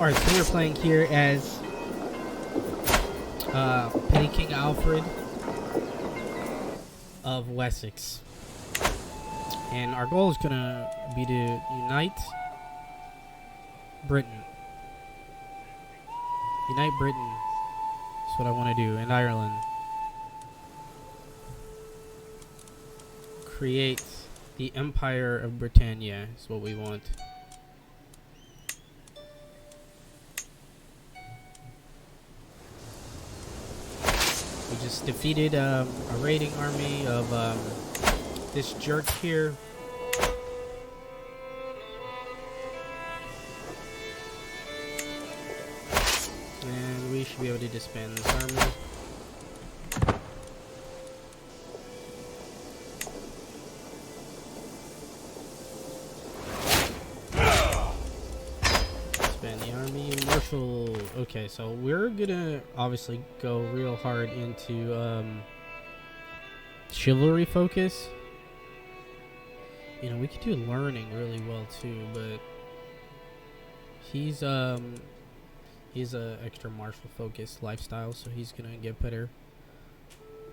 Alright, so we're playing here as Petty King Alfred of Wessex. And our goal is gonna be to unite Britain. Unite Britain. That's what I want to do. And Ireland. Create the Empire of Britannia is what we want. We just defeated a raiding army of this jerk here. And we should be able to disband this army. Disband the army. Marshal. Okay, so we're gonna obviously go real hard into chivalry focus. You know, we could do learning really well too, but he's a extra martial focused lifestyle, so he's gonna get better.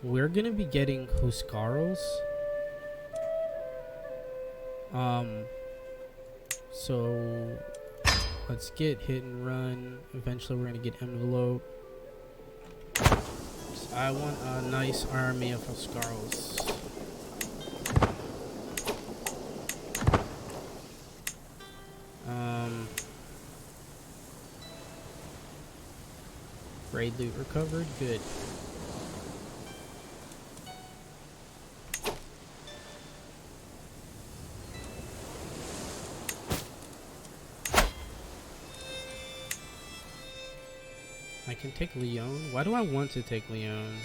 We're gonna be getting Huscarls. So let's get hit and run. Eventually we're gonna get envelope. So I want a nice army of Huscarls. Raid loot recovered. Good. I can take Lyon. Why do I want to take Lyon?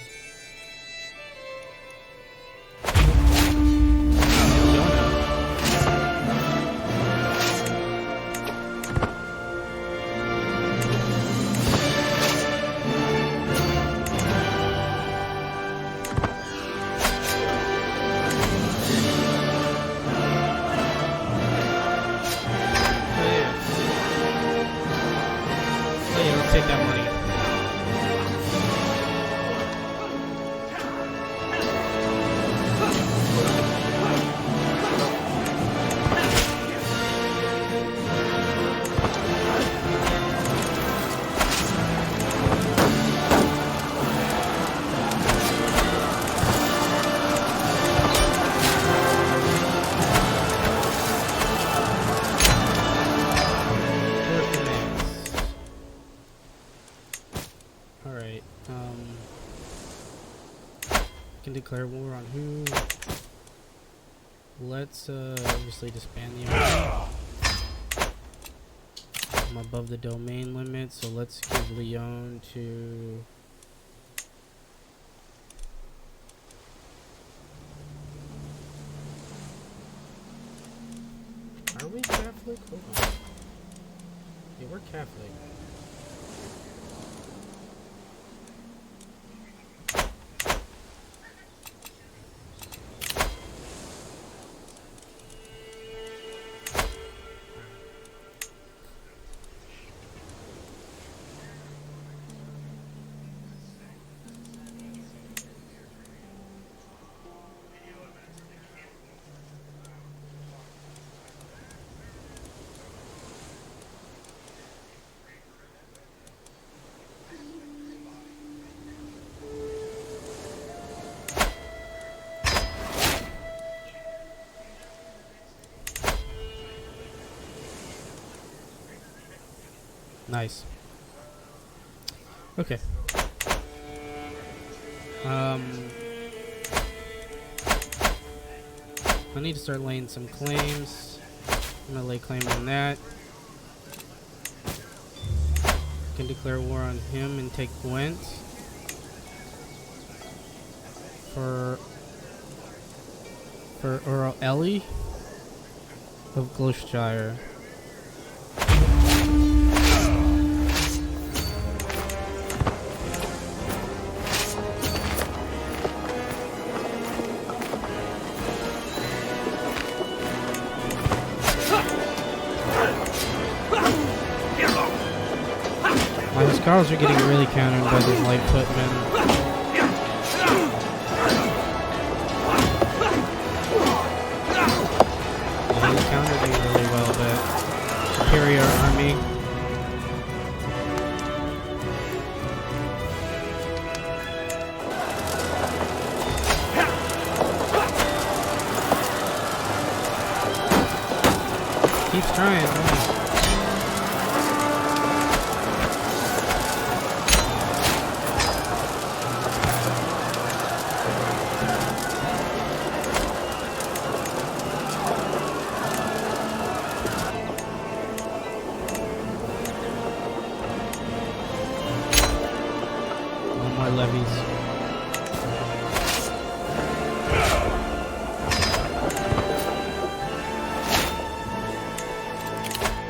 Take that money. Can declare war on who? Let's obviously disband the army. I'm above the domain limit, so let's give Lyon to Are we Catholic? Hold on. Yeah, we're Catholic. Nice. Okay. I need to start laying some claims. I'm gonna lay claim on that. Can declare war on him and take Gwent. For Earl Ellie of Gloucestershire. Huskarls are getting really countered by these light footmen. Yeah, he's countering really well, but superior army. Keeps trying. No more levies.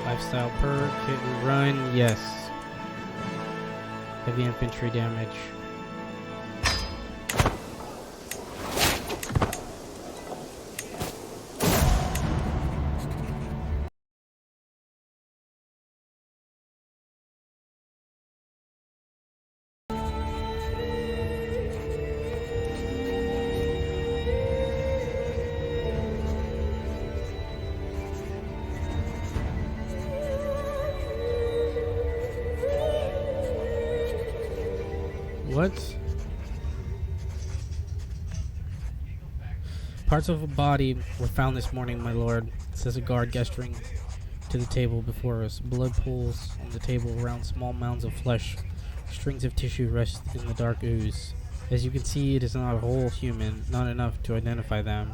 Lifestyle perk, hit and run, yes. Heavy infantry damage. What? Parts of a body were found this morning, my lord, says a guard gesturing to the table before us. Blood pools on the table around small mounds of flesh. Strings of tissue rest in the dark ooze. As you can see, it is not a whole human, not enough to identify them.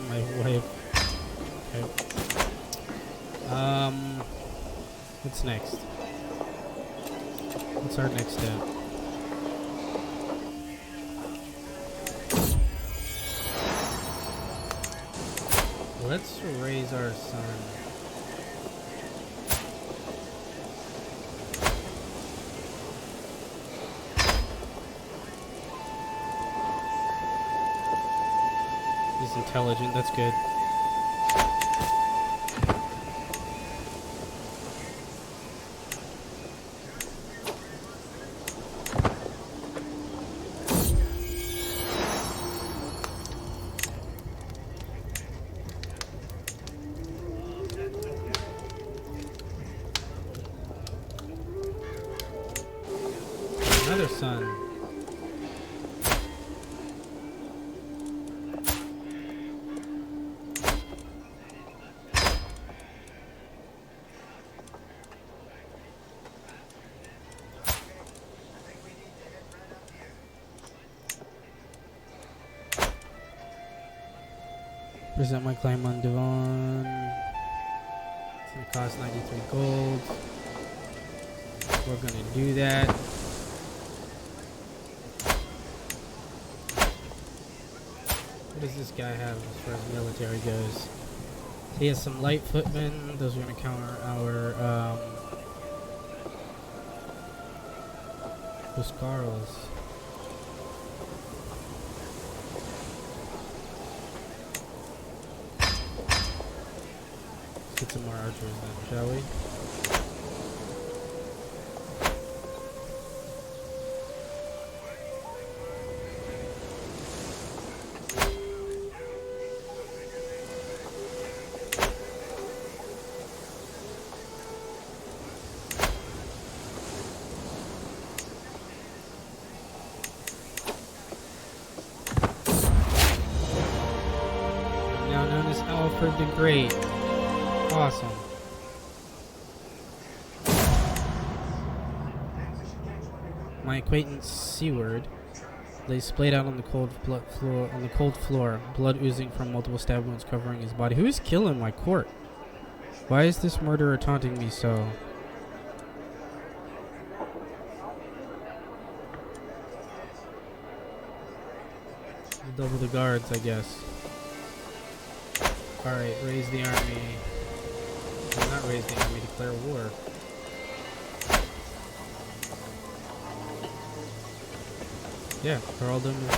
My wife. Okay. What's next? What's our next step? Let's raise our son. He's intelligent, that's good. Another son. Present my claim on Devon. It's gonna cost 93 gold. We're gonna do that. What does this guy have as far as military goes? He has some light footmen. Those are gonna counter our Huskarls. Get some more archers then, shall we? Now known as Alfred the Great. Awesome. My acquaintance Seward lay splayed out on the cold floor, blood oozing from multiple stab wounds covering his body. Who is killing my court? Why is this murderer taunting me so? double the guards, I guess. Alright, raise the army. Well, not raise the army, declare war. Yeah, Earldom is...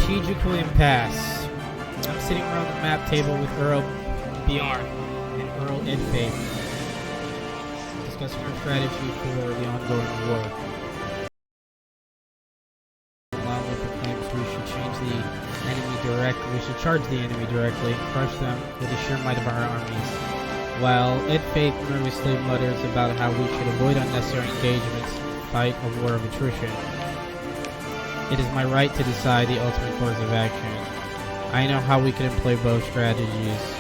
Strategical impasse. I'm sitting around the map table with Earl Bjorn and Earl Edfaith, discussing our strategy for the ongoing war. Along with the claims we should charge the enemy directly, crush them with the sheer might of our armies. While Edfaith nervously mutters about how we should avoid unnecessary engagements, fight a war of attrition. It is my right to decide the ultimate course of action. I know how we can employ both strategies.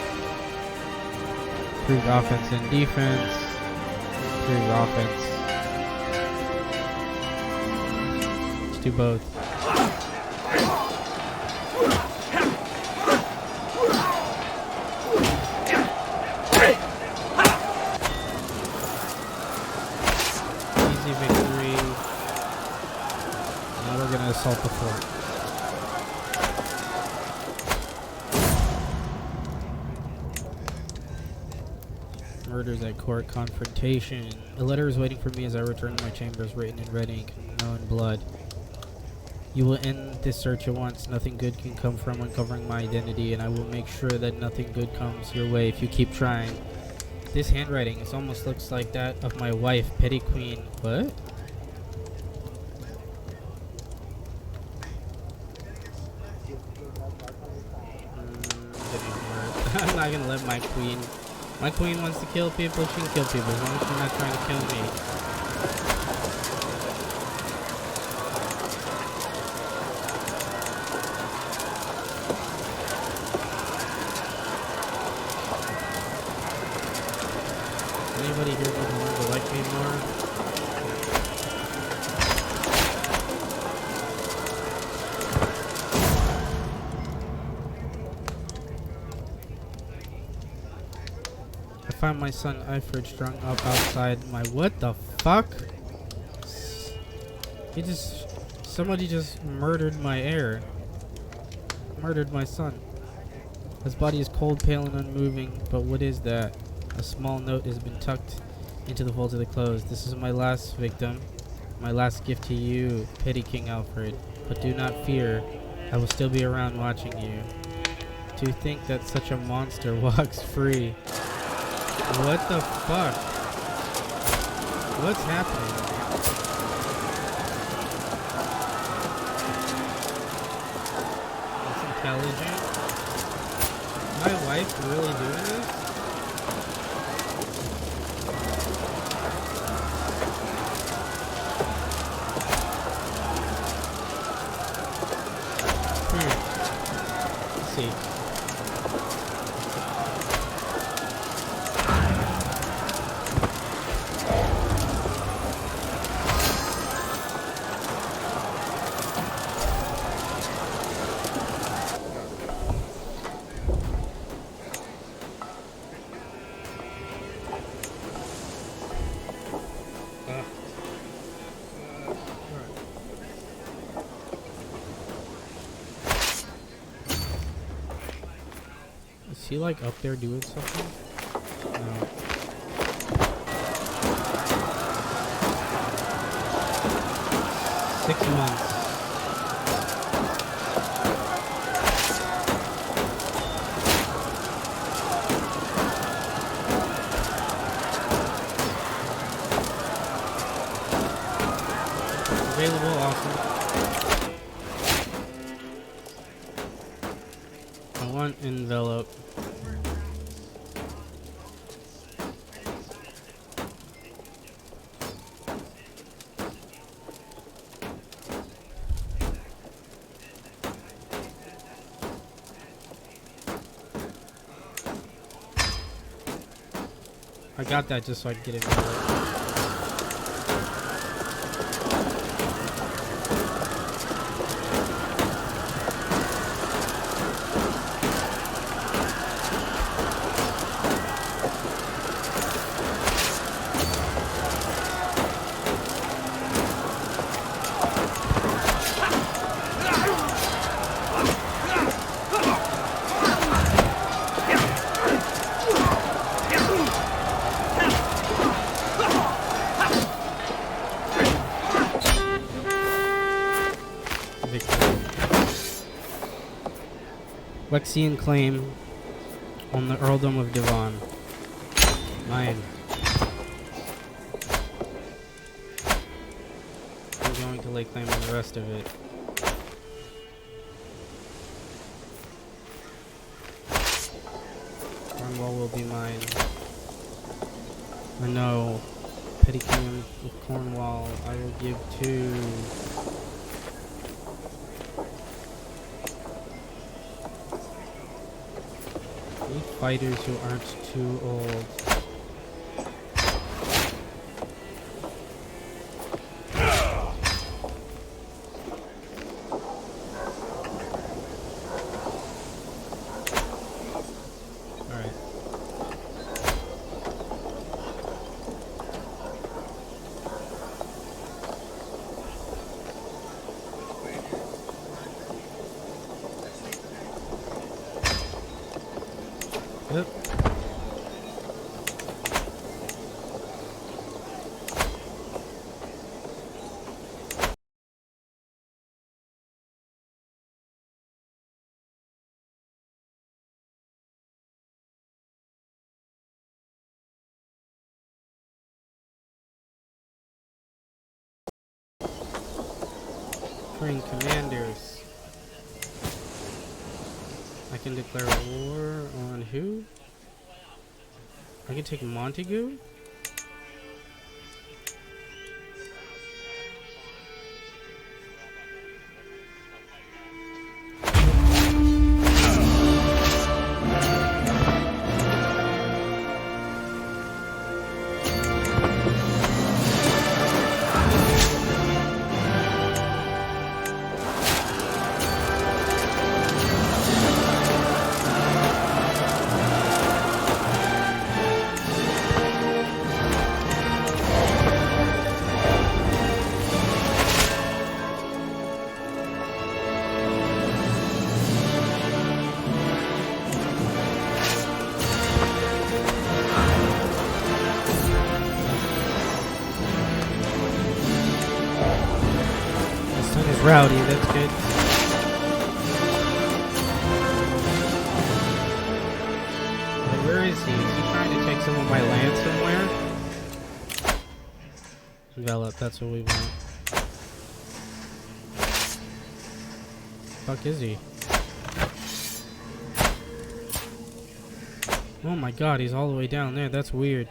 Improved offense and defense. Improved offense. Let's do both. Easy victory. Now we're gonna assault the fort. Murders at court, confrontation. A letter is waiting for me as I return to my chambers, written in red ink, no in blood. You will end this search at once. Nothing good can come from uncovering my identity, and I will make sure that nothing good comes your way if you keep trying. This handwriting, it almost looks like that of my wife, Petty Queen. What? I'm not gonna let my queen wants to kill people, she can kill people as long as she's not trying to kill me. Anybody here would want to like me more? I find my son Alfred strung up outside my... What the fuck? Somebody just murdered my heir. Murdered my son. His body is cold, pale, and unmoving, but what is that? A small note has been tucked into the folds of the clothes. This is my last victim, my last gift to you, petty King Alfred. But do not fear, I will still be around watching you. To think that such a monster walks free. What the fuck? What's happening? That's intelligent. My wife really doing this? Let's see. Is he like up there doing something? No. 6 months. Available, awesome. I want envelope. I got that just so I could get it over. Wexian claim on the earldom of Devon. Mine. I'm going to lay claim on the rest of it. Cornwall will be mine. I know. Petty Kingdom of Cornwall I will give to... fighters who aren't too old. Alright. Yep. Train commanders. I can declare war on who? I can take Montague? Rowdy, that's good. Wait, where is he? Is he trying to take some of my land somewhere? Envelop, that's what we want. Fuck is he? Oh my god, he's all the way down there. That's weird.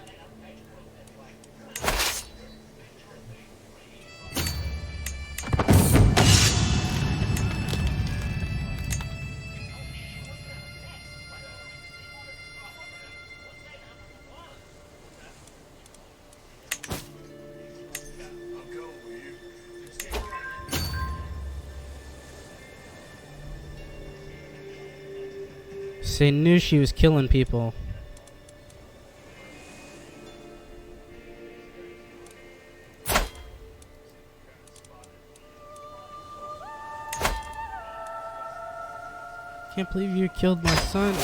They knew she was killing people. Can't believe you killed my son.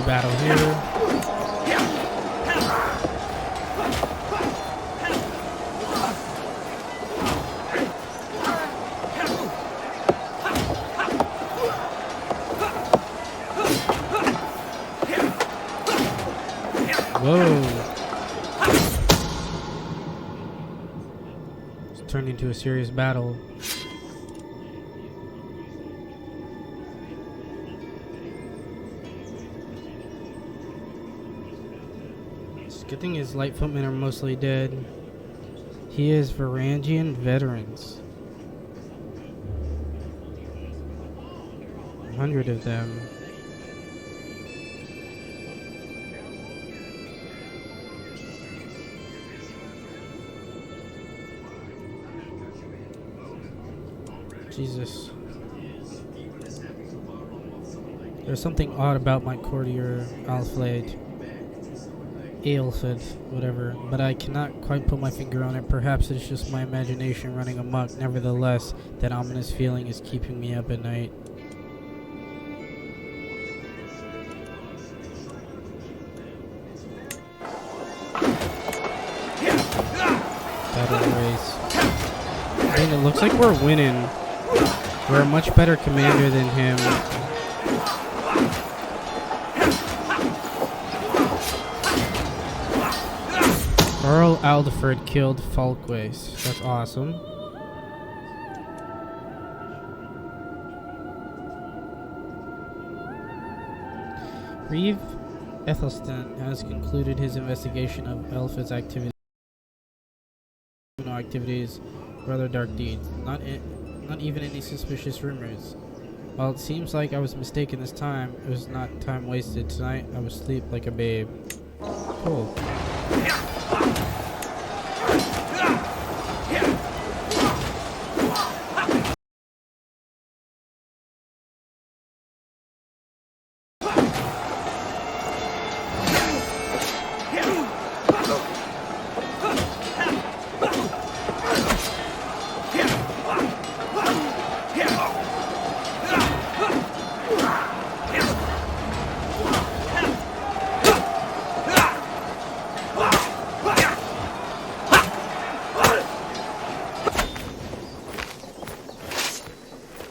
Battle here. into a serious battle. It's a good thing his light footmen are mostly dead. He is Varangian veterans. 100 of them. Jesus. There's something odd about my courtier, Alfred, whatever, but I cannot quite put my finger on it. Perhaps it's just my imagination running amok. Nevertheless, that ominous feeling is keeping me up at night. Battle race. I mean, it looks like we're winning. We're a much better commander than him. Earl Aldfred killed Falkways. That's awesome. Reeve Ethelstan has concluded his investigation of Alfred's activities, rather dark deeds. Not even any suspicious rumors. While it seems like I was mistaken this time, it was not time wasted. Tonight I will sleep like a babe. Cool.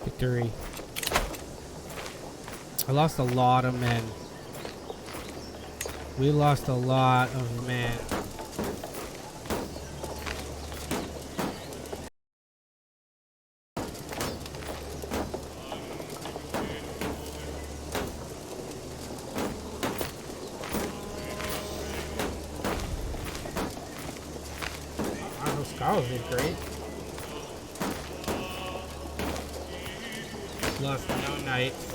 Victory. I lost a lot of men. We lost a lot of men. Those scholars did great. Lost no knights.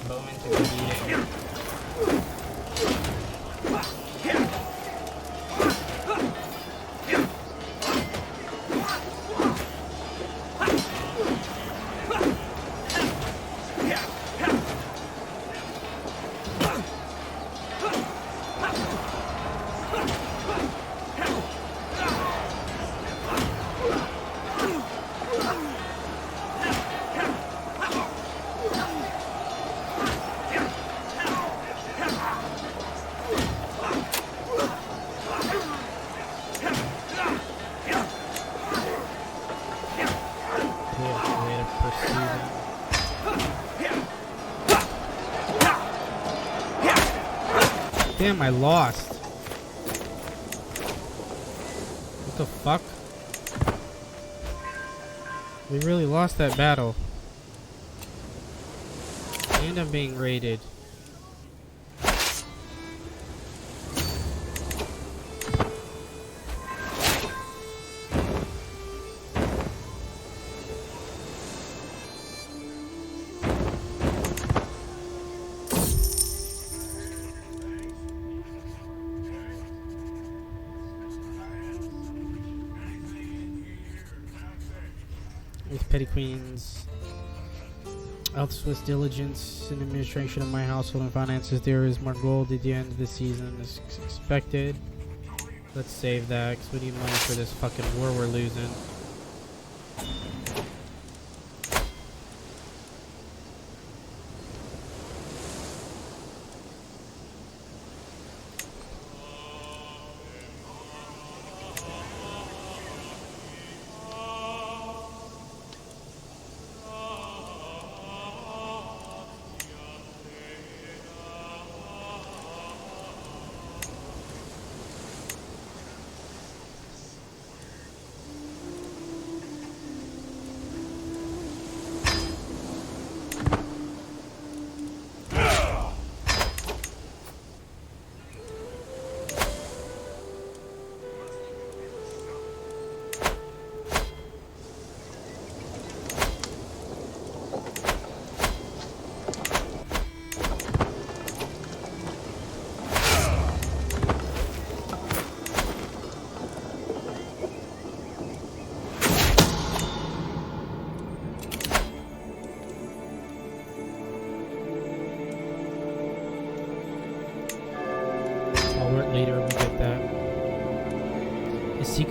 Bowman to the meeting. Damn, I lost. What the fuck? We really lost that battle. We end up being raided. With petty queens, Swiss diligence in administration of my household and finances, there is more gold at the end of the season as expected. Let's save that because we need money for this fucking war we're losing.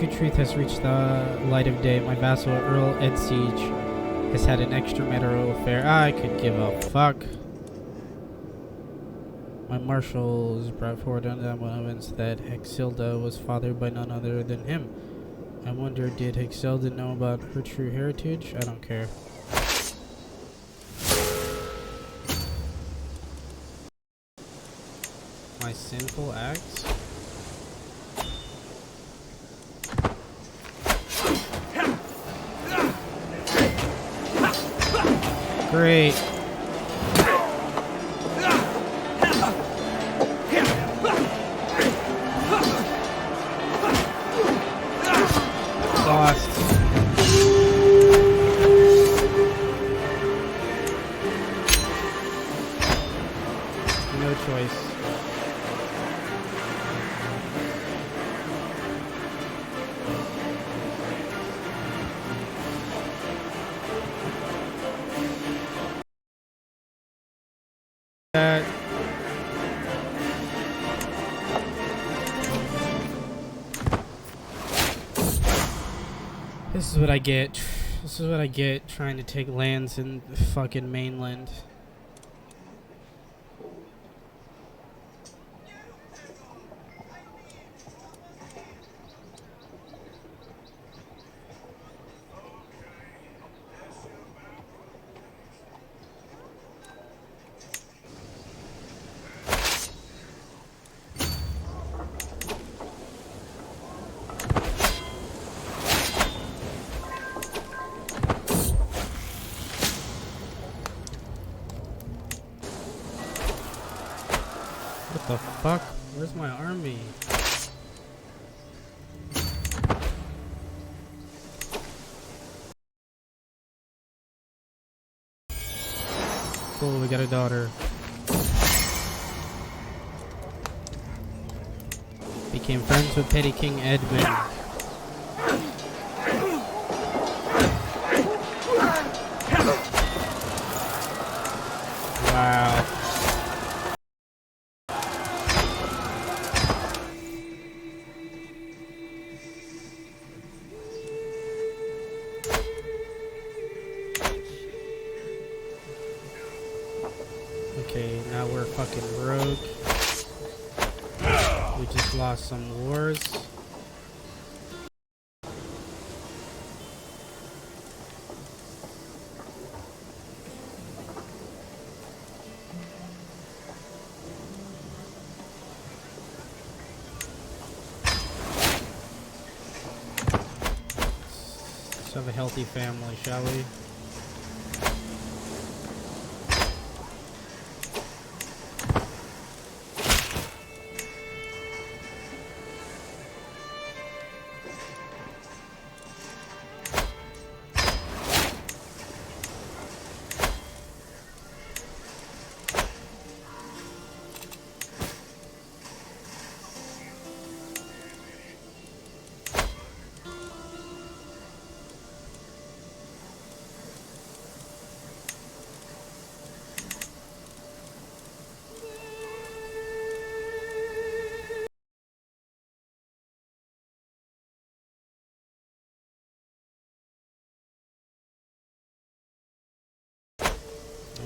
secret truth has reached the light of day. My vassal, Earl Ed Siege, has had an extramarital affair. I could give a fuck. My marshal is brought forward on evidence that Hexilda was fathered by none other than him. I wonder, did Hexilda know about her true heritage? I don't care. My sinful acts? Great. Lost. No choice. This is what I get. This is what I get trying to take lands in the fucking mainland. What the fuck? Where's my army? Cool, we got a daughter. Became friends with Petty King Edwin. Wow. Okay, now we're fucking rogue. We just lost some wars. Let's have a healthy family, shall we?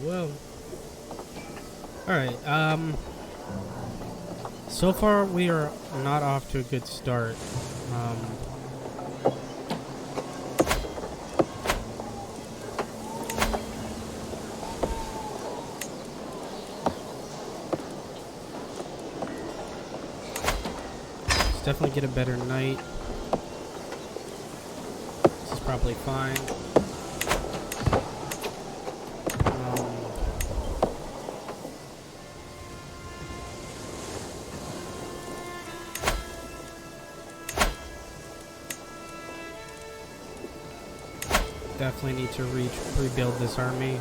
Well, alright, so far we are not off to a good start. Let's definitely get a better night. This is probably fine. Definitely need to rebuild this army.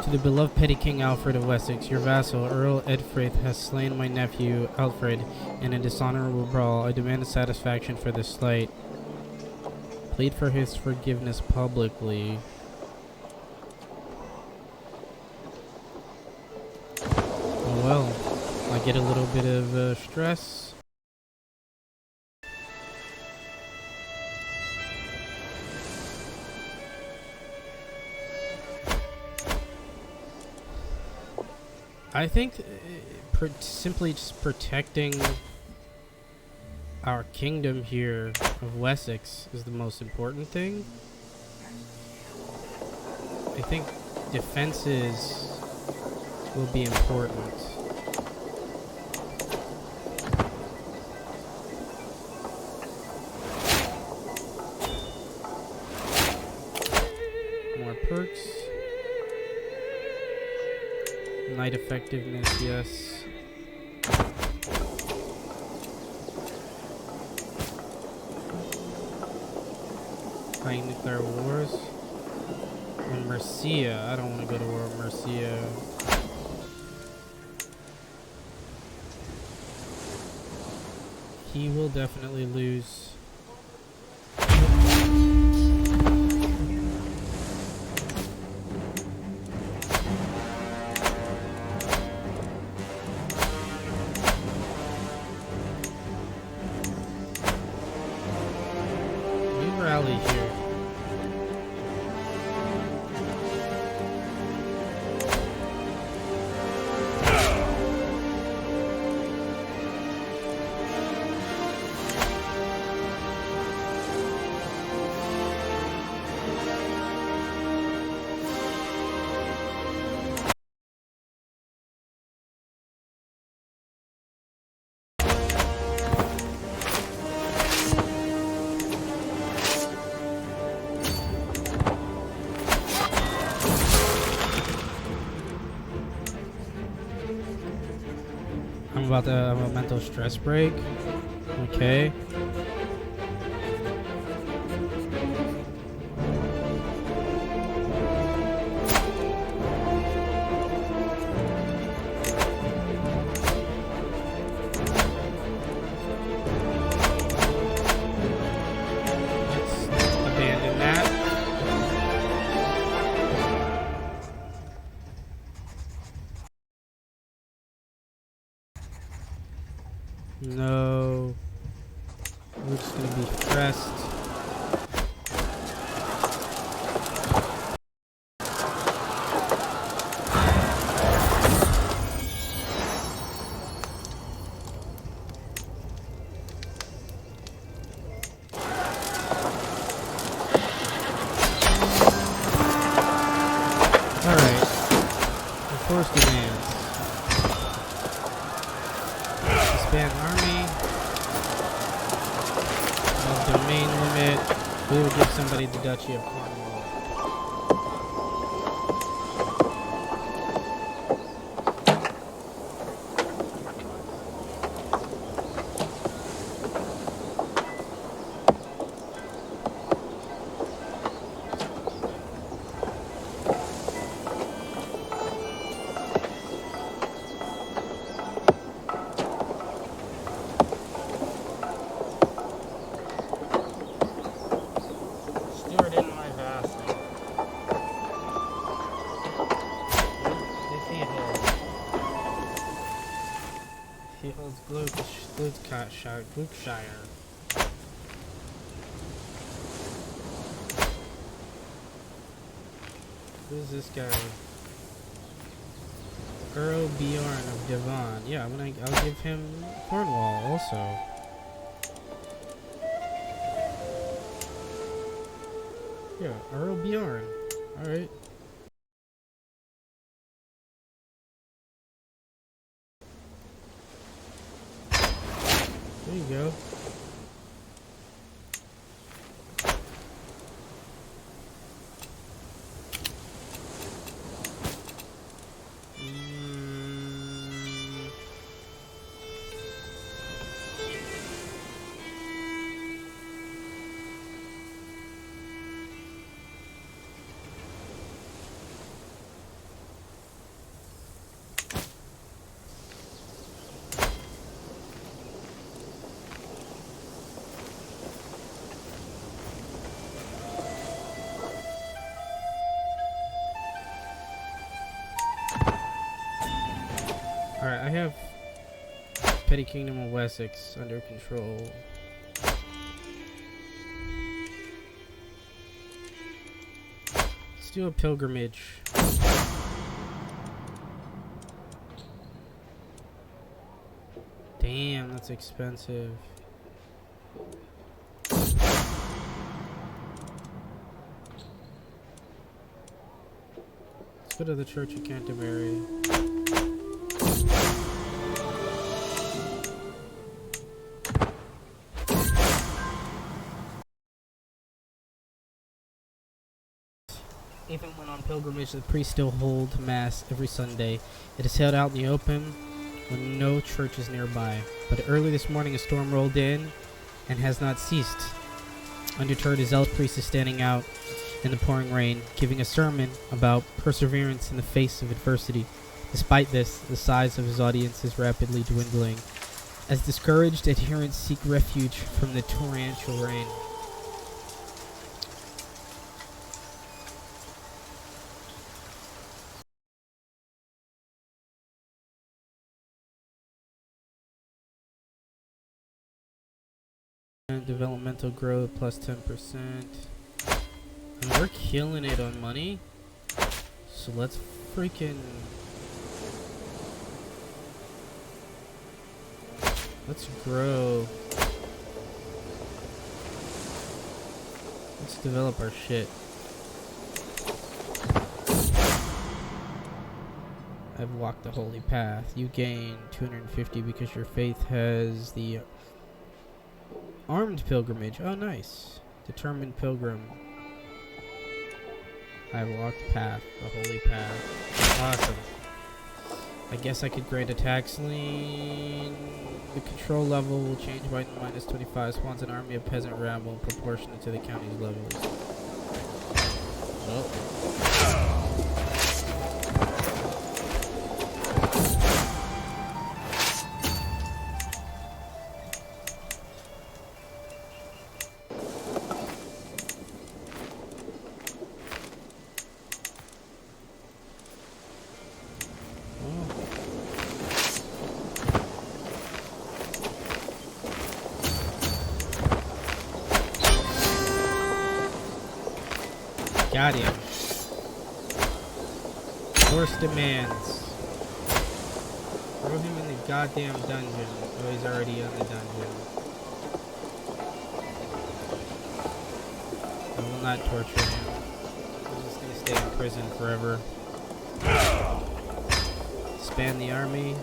To the beloved petty King Alfred of Wessex, your vassal, Earl Edfrith, has slain my nephew, Alfred, in a dishonorable brawl. I demand a satisfaction for this slight. Plead for his forgiveness publicly. Oh get a little bit of stress. I think simply just protecting our kingdom here of Wessex is the most important thing. I think defenses will be important. More perks. Night effectiveness, yes. High nuclear wars. Or Mercia. I don't want to go to war with Mercia. He will definitely lose. Here. I'm about to have a mental stress break. Okay. Let's abandon that. No. We're just gonna be stressed. Alright. Enforce demands. Disband army. Above domain limit. We will give somebody the Duchy of Cornwall. Gloucestershire. Who's this guy? Earl Bjorn of Devon. Yeah, I'll give him Cornwall also. Yeah, Earl Bjorn. Alright. There you go. Alright, I have Petty Kingdom of Wessex under control. Let's do a pilgrimage. Damn, that's expensive. Let's go to the Church of Canterbury. Even when on pilgrimage, the priests still hold Mass every Sunday. It is held out in the open when no church is nearby. But early this morning, a storm rolled in and has not ceased. Undeterred, a zealous priest is standing out in the pouring rain, giving a sermon about perseverance in the face of adversity. Despite this, the size of his audience is rapidly dwindling, as discouraged adherents seek refuge from the torrential rain. Developmental growth plus 10%. And we're killing it on money. So let's freaking... let's grow. Let's develop our shit. I've walked the holy path. You gain 250 because your faith has the armed pilgrimage. Oh, nice. Determined pilgrim. I've walked path, the holy path. Awesome. I guess I could grade a tax lien. The control level will change by -25. Spawns an army of peasant rabble proportionate to the county's levels. Oh. Got him. Force demands. Throw him in the goddamn dungeon. Oh, he's already in the dungeon. I will not torture him. I'm just gonna stay in prison forever. Expand the army.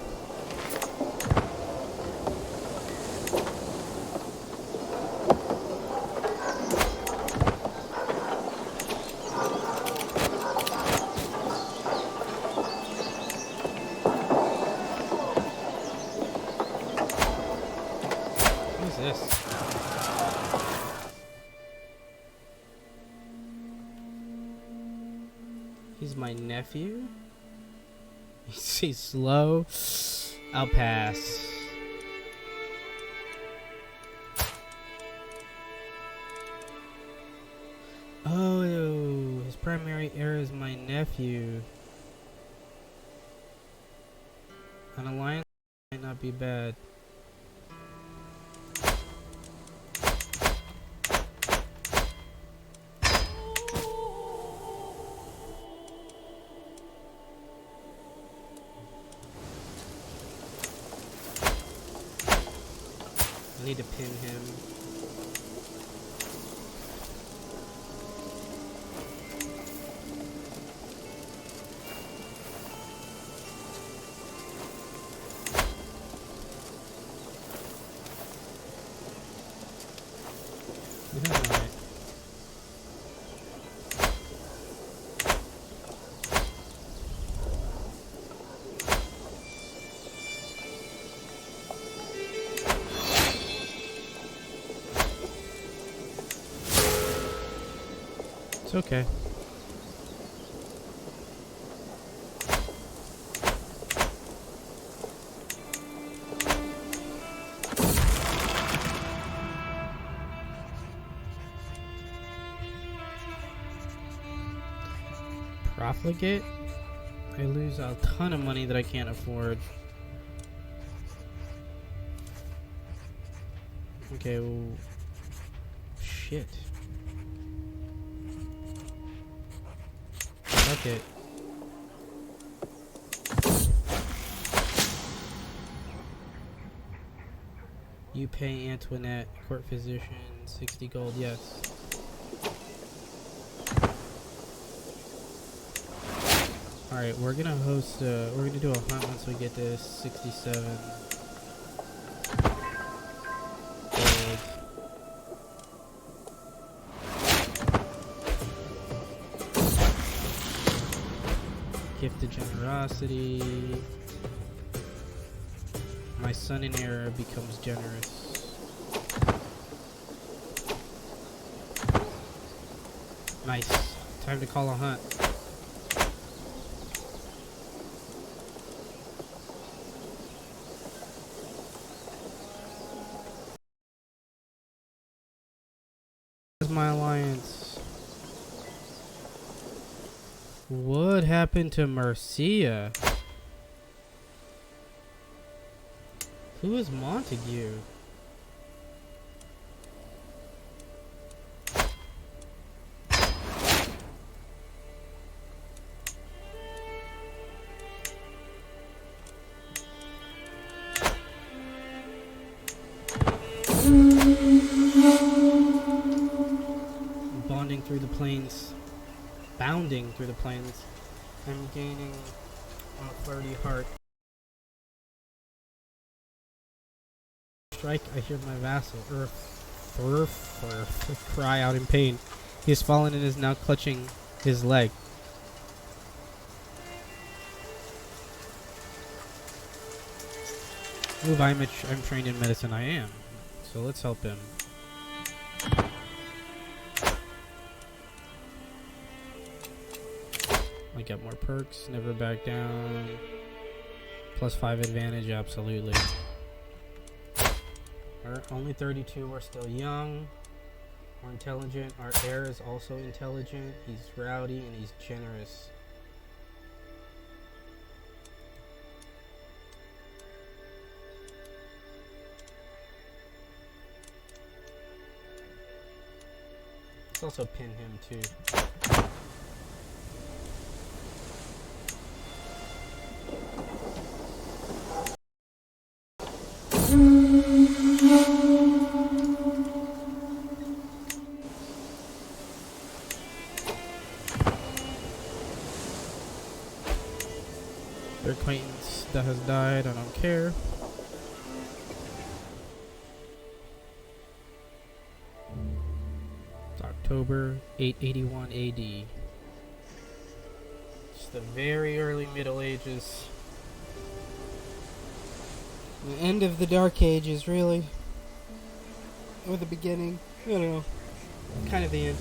He's my nephew. He's slow. I'll pass. Oh, his primary heir is my nephew. An alliance might not be bad. I need to pin him. Alright. It's okay. Profligate? I lose a ton of money that I can't afford. Okay, well, shit. Fuck it. You pay Antoinette, court physician, 60 gold, yes. Alright, we're gonna host, we're gonna do a hunt once we get to 67 gold. Gift of generosity. My son in heir becomes generous. Nice. Time to call a hunt. My alliance. What happened to Mercia? Who is Montague? Through the plains, bounding through the plains. I'm gaining 30 heart. Strike, I hear my vassal, Earth, cry out in pain. He has fallen and is now clutching his leg. Move, I'm trained in medicine, I am. So let's help him. I got more perks, never back down. +5 advantage, absolutely. We're only 32, we're still young. We're intelligent. Our heir is also intelligent. He's rowdy and he's generous. Let's also pin him too. Their acquaintance that has died, I don't care. It's October 881 AD. It's the very early Middle Ages. The end of the Dark Ages, really. Or the beginning. I don't know. Kind of the end.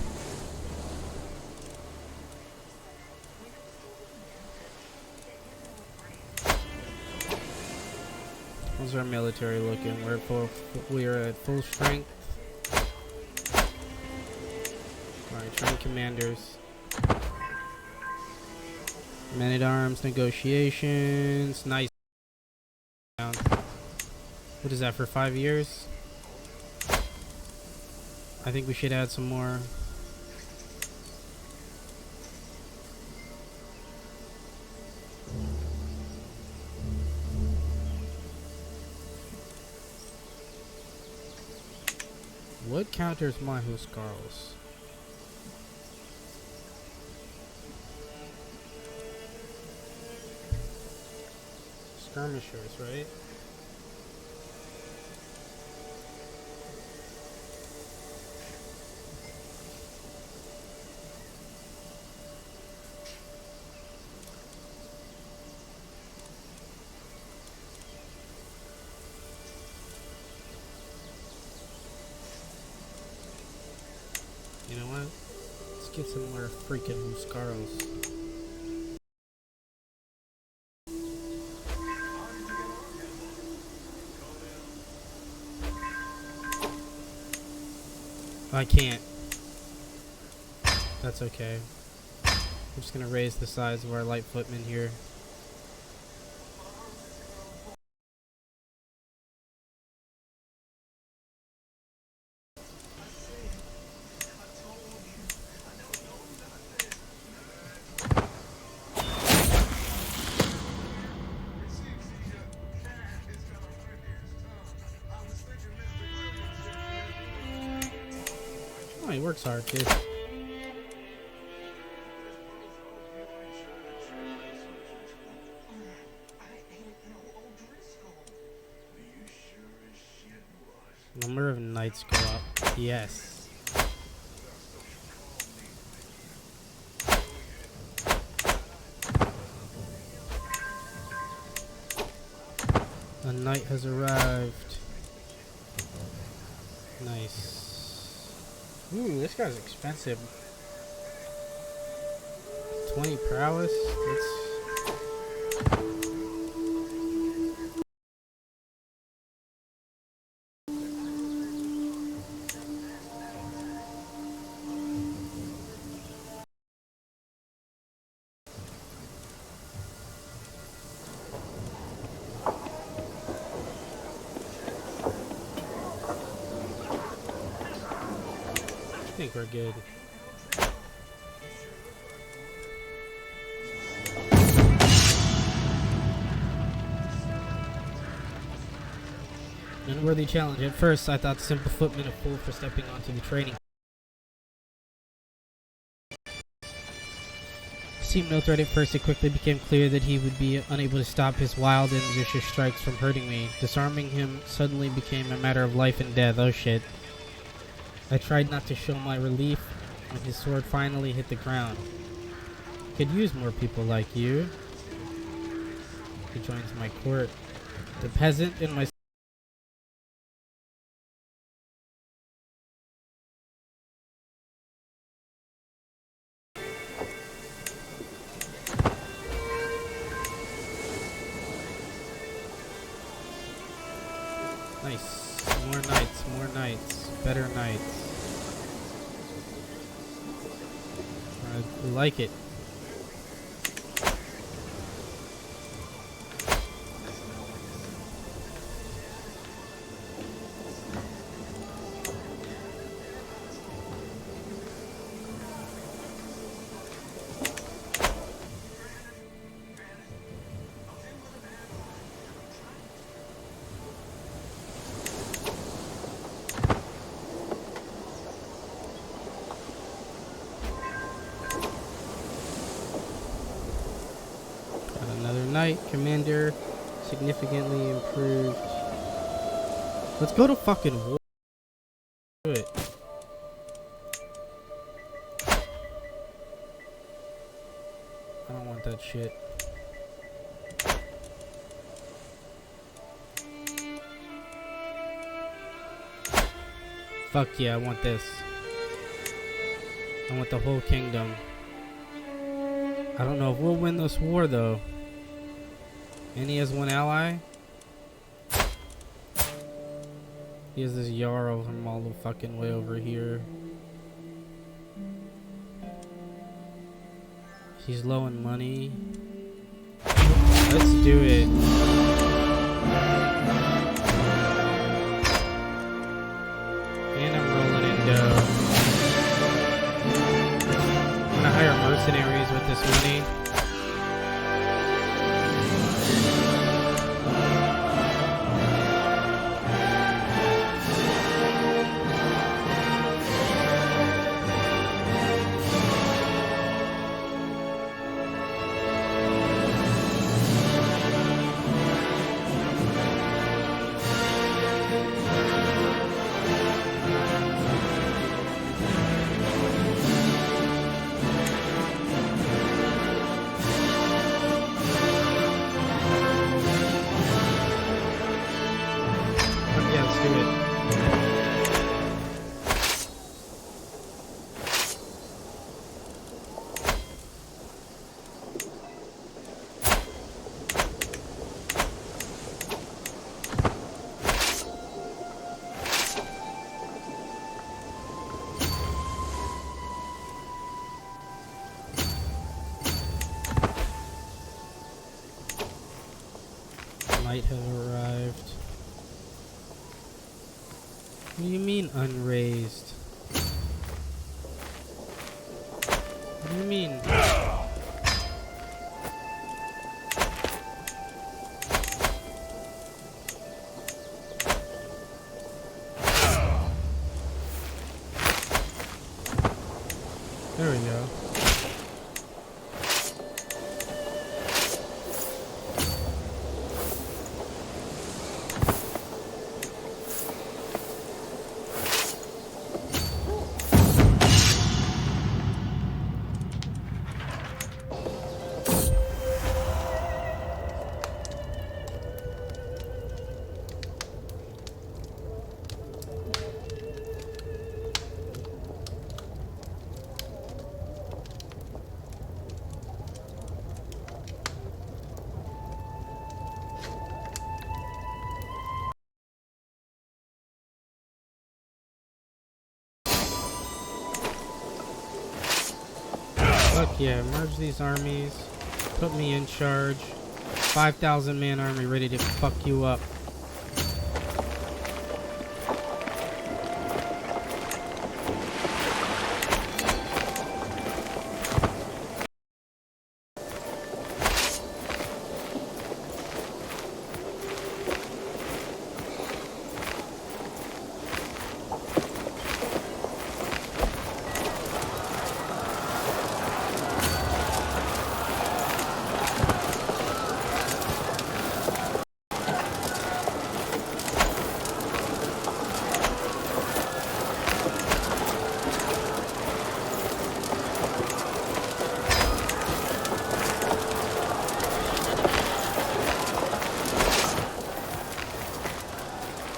How's our military looking? We're at full strength. Alright, train commanders. Men at arms negotiations. Nice. What is that, for 5 years? I think we should add some more. What counters my Huscarls? Skirmishers, right? You know what? Let's get some more freaking Huscarls. I can't. That's okay. I'm just gonna raise the size of our light footmen here. he works hard too. Number of knights go up. Yes. A knight has arrived. Nice. Ooh, this guy's expensive. 20 prowess? That's... I think we're good. Unworthy challenge. At first, I thought the simple footman a fool for stepping onto the training. Seemed no threat at first. It quickly became clear that he would be unable to stop his wild and vicious strikes from hurting me. Disarming him suddenly became a matter of life and death. Oh shit. I tried not to show my relief when his sword finally hit the ground. Could use more people like you. He joins my court. The peasant and my... Nice. More knights, more knights. Better knights. I like it. Knight commander significantly improved. Let's go to fucking war. Do it. I don't want that shit. Fuck yeah, I want this. I want the whole kingdom. I don't know if we'll win this war though. And he has one ally. He has this Yarrow from all the fucking way over here. He's low in money. Let's do it. And I'm rolling in dough. I'm gonna hire mercenaries with this money. Might have arrived. What do you mean unraised? What do you mean? There we go. Fuck yeah, merge these armies. Put me in charge. 5,000 man army ready to fuck you up.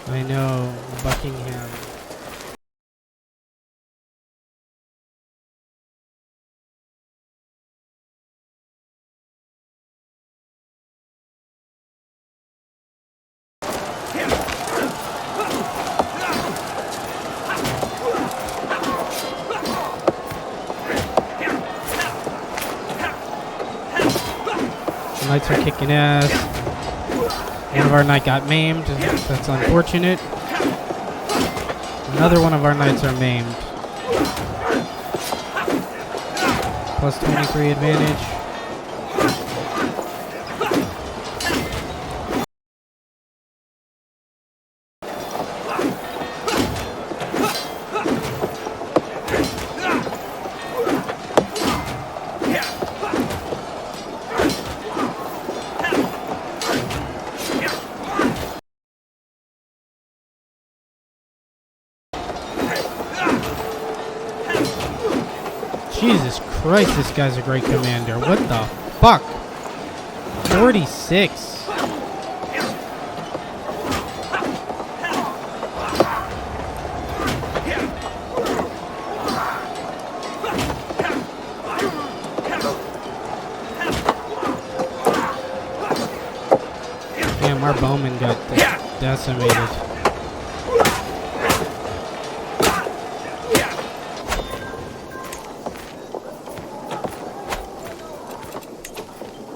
I know, Buckingham. The knights are kicking ass. One of our knights got maimed. That's unfortunate. Another one of our knights are maimed. Plus 23 advantage. Jesus Christ, this guy's a great commander. What the fuck? 46. Damn, our bowman got decimated.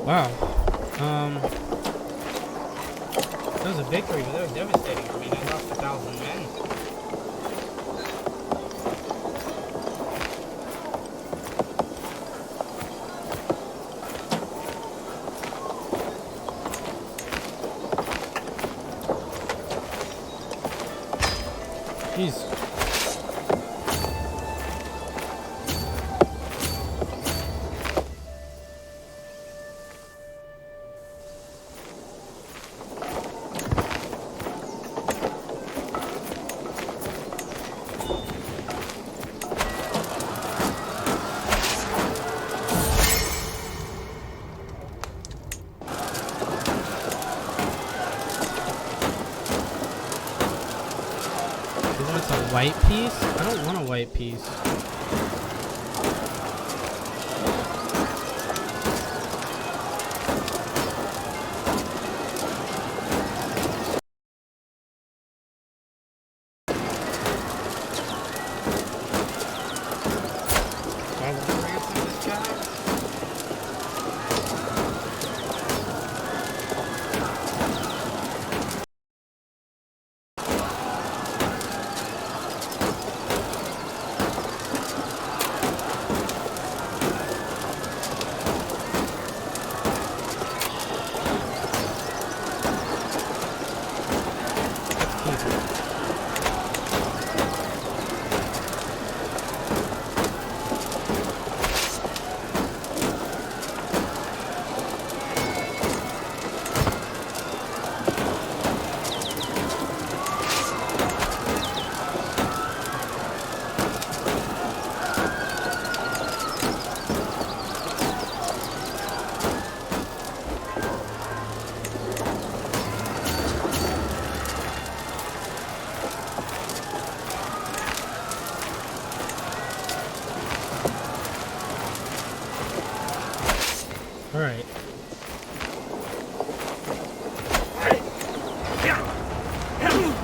Wow. That was a victory, but that was devastating. I mean, I lost 1,000 men. Jeez. It's a white piece? I don't want a white piece.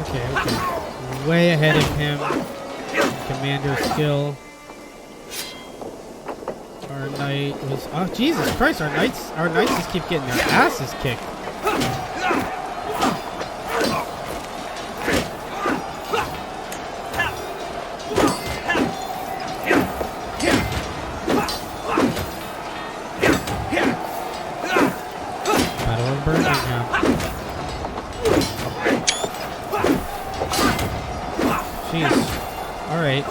Okay, okay. Way ahead of him. Commander skill. Our knight was. Oh Jesus Christ! Our knights just keep getting their asses kicked. Battle of Birmingham. Jeez. All right.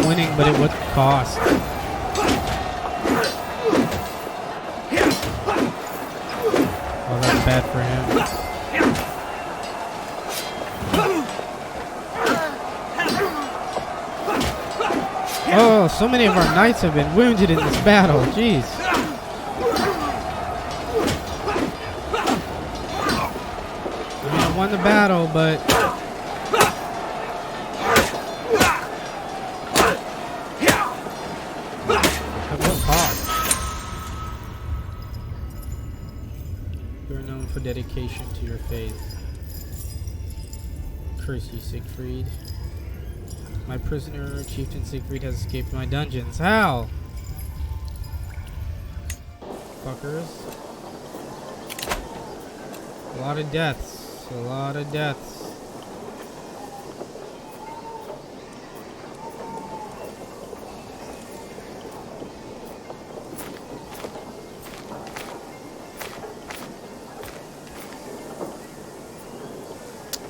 Winning, but at what cost? Oh, that's bad for him. Oh, so many of our knights have been wounded in this battle. Jeez. I mean, I won the battle, but... dedication to your faith. Curse you, Siegfried. My prisoner, Chieftain Siegfried, has escaped my dungeons. How? Fuckers. A lot of deaths. A lot of deaths.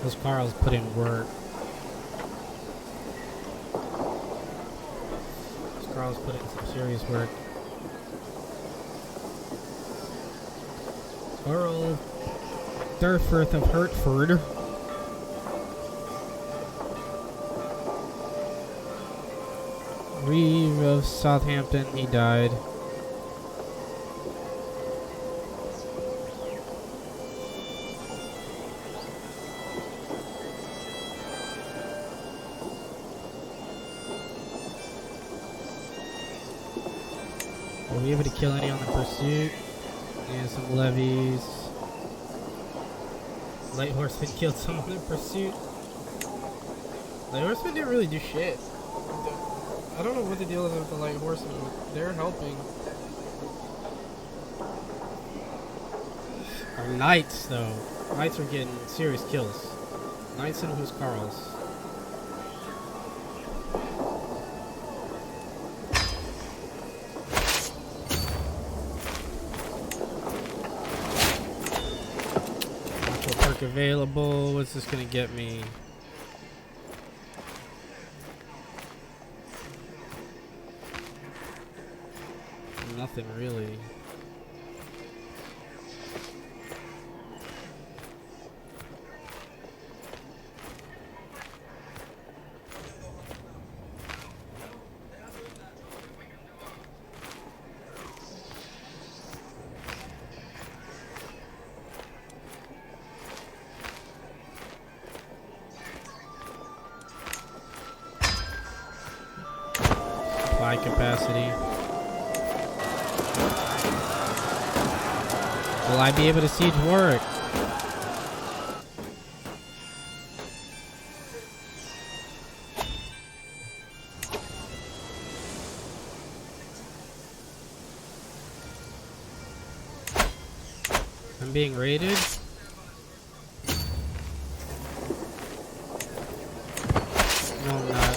Those Carls put in work. Those Carls put in some serious work. Earl Durfirth of Hertford. Reeve of Southampton, he died. Were we able to kill any on the pursuit? Yeah, some levies. Light horsemen killed some on the pursuit. Light horsemen didn't really do shit. I don't know what the deal is with the light horsemen. They're helping. Our knights, though. Knights are getting serious kills. Knights and Huscarls. Available. What's this gonna get me? Nothing really. Capacity. Will I be able to siege Warwick? I'm being raided? No, I'm not.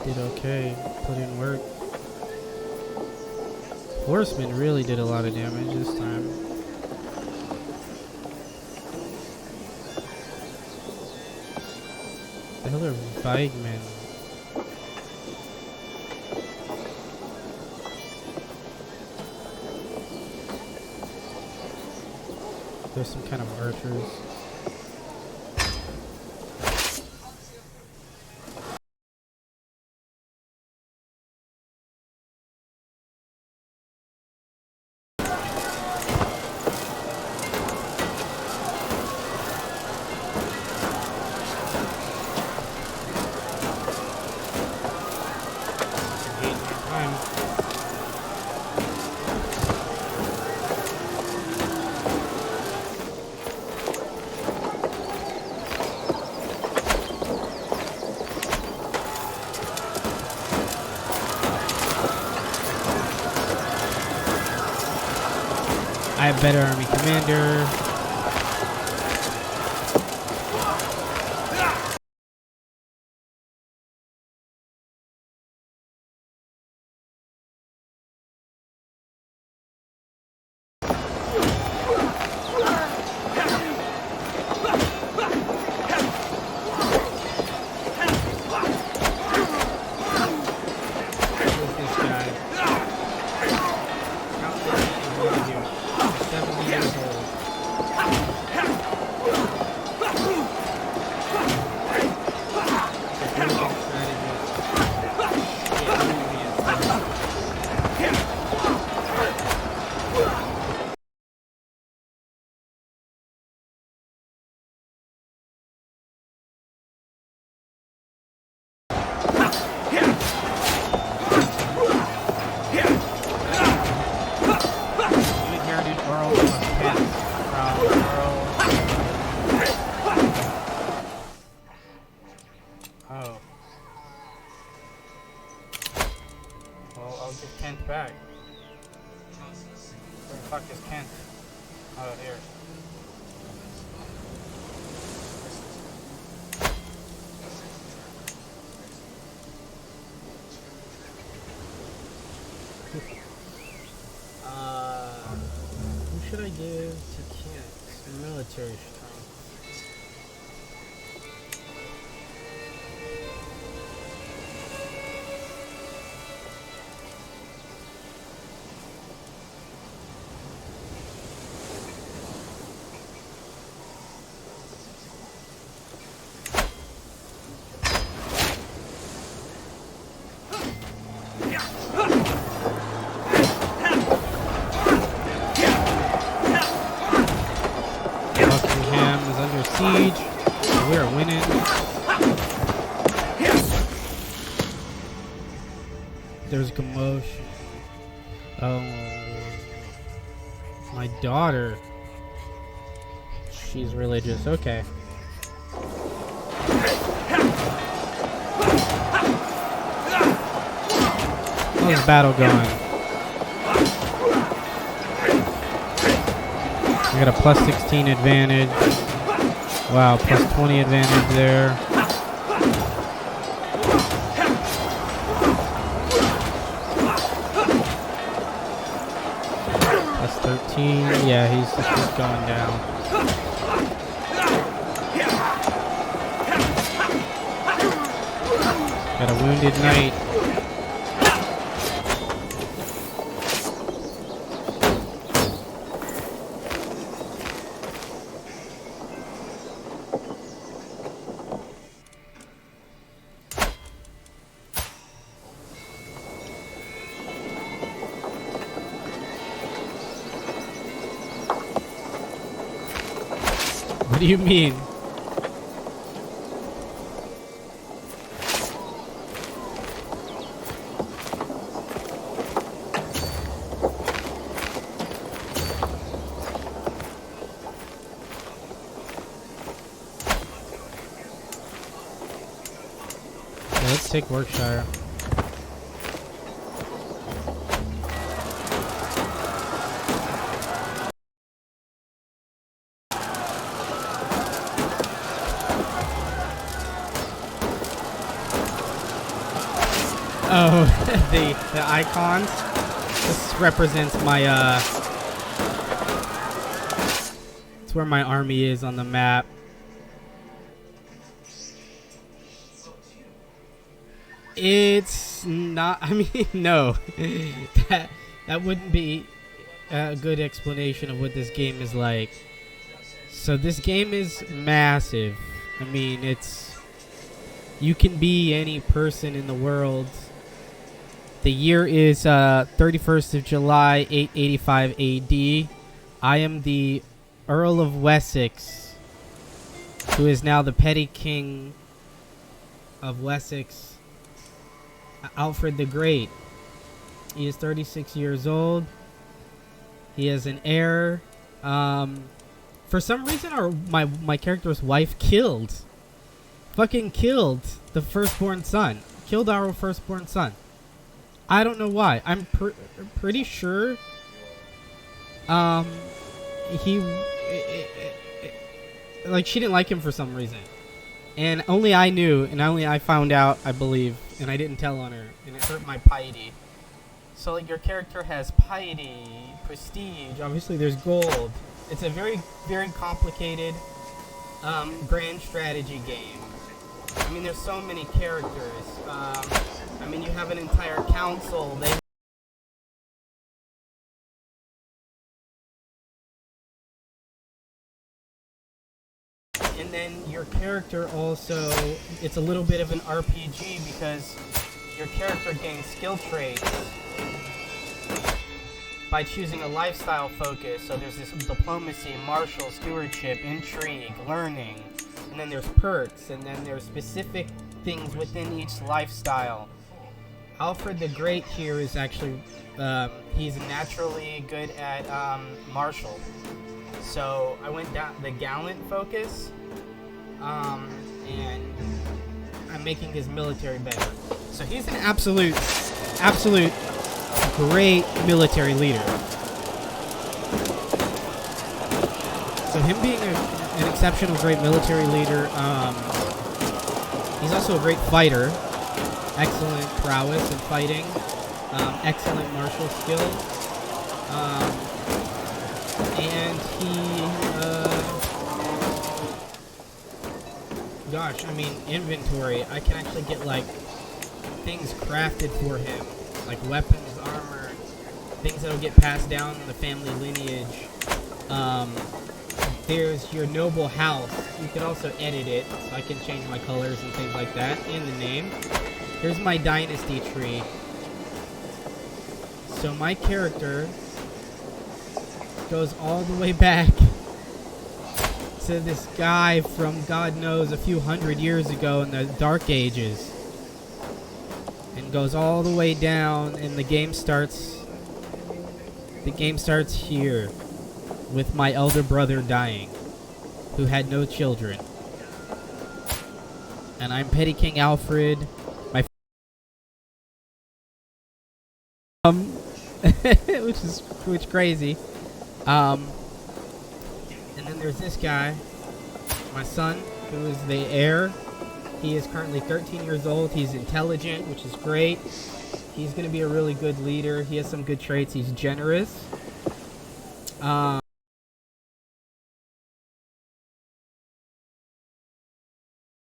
did okay. Put in work. Horsemen really did a lot of damage this time. The hell are Weidmen? There's some kind of archers. I have better army commander. Back. Where the fuck is Kent? Oh, here. Who should I give to Kent? Military strength. Siege. We are winning. There's commotion. Oh, my daughter. She's religious. Okay. How's this battle going? I got a plus 16 advantage. Wow, plus 20 advantage there. Plus 13. Yeah, he's going down. Got a wounded knight. What do you mean? Yeah, let's take Workshire. Oh, the icons. This represents my it's where my army is on the map. It's not. I mean, no. that wouldn't be a good explanation of what this game is like. So this game is massive. I mean, you can be any person in the world. The year is 31st of July, 885 AD. I am the Earl of Wessex, who is now the petty king of Wessex, Alfred the Great. He is 36 years old. He has an heir. For some reason, my character's wife fucking killed the firstborn son. Killed our firstborn son. I don't know why. I'm pretty sure she didn't like him for some reason. And only I knew, and only I found out, I believe, and I didn't tell on her, and it hurt my piety. So like your character has piety, prestige, obviously there's gold. It's a very, very complicated grand strategy game. I mean, there's so many characters. I mean, you have an entire council. And then your character also, it's a little bit of an RPG because your character gains skill traits by choosing a lifestyle focus. So there's this diplomacy, martial, stewardship, intrigue, learning, and then there's perks, and then there's specific things within each lifestyle. Alfred the Great here is actually, he's naturally good at martial. So I went down the gallant focus, and I'm making his military better. So he's an absolute great military leader. So him being an exceptional great military leader, he's also a great fighter. Excellent prowess in fighting, excellent martial skills, and gosh, I mean, inventory. I can actually get like things crafted for him, like weapons, armor, things that'll get passed down in the family lineage. There's your noble house. You can also edit it, so I can change my colors and things like that in the name. Here's my Dynasty Tree. So my character goes all the way back to this guy from God knows a few hundred years ago in the Dark Ages. And goes all the way down, and the game starts here with my elder brother dying, who had no children. And I'm Petty King Alfred. which crazy. And then there's this guy, my son, who is the heir. He is currently 13 years old. He's intelligent, which is great. He's going to be a really good leader. He has some good traits. He's generous.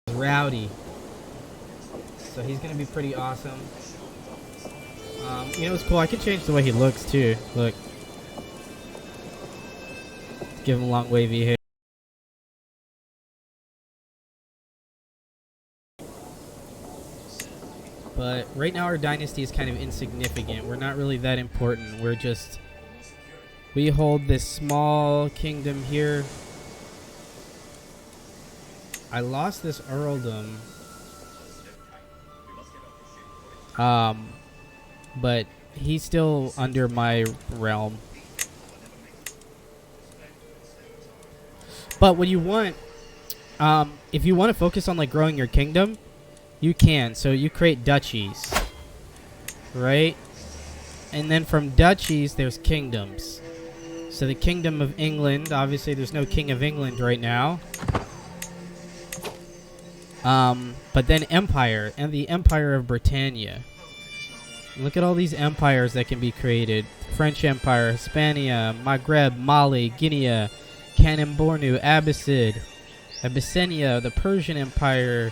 Rowdy. So he's going to be pretty awesome. You know what's cool? I can change the way he looks too. Look. Let's give him long wavy hair. But right now our dynasty is kind of insignificant. We're not really that important. We hold this small kingdom here. I lost this earldom. But he's still under my realm. But what you want, if you want to focus on like growing your kingdom, you can. So you create duchies, right? And then from duchies, there's kingdoms. So the Kingdom of England, obviously there's no King of England right now. But then Empire, and the Empire of Britannia. Look at all these empires that can be created. French Empire, Hispania, Maghreb, Mali, Guinea, Kanem-Bornu, Abbasid, Abyssinia, the Persian Empire,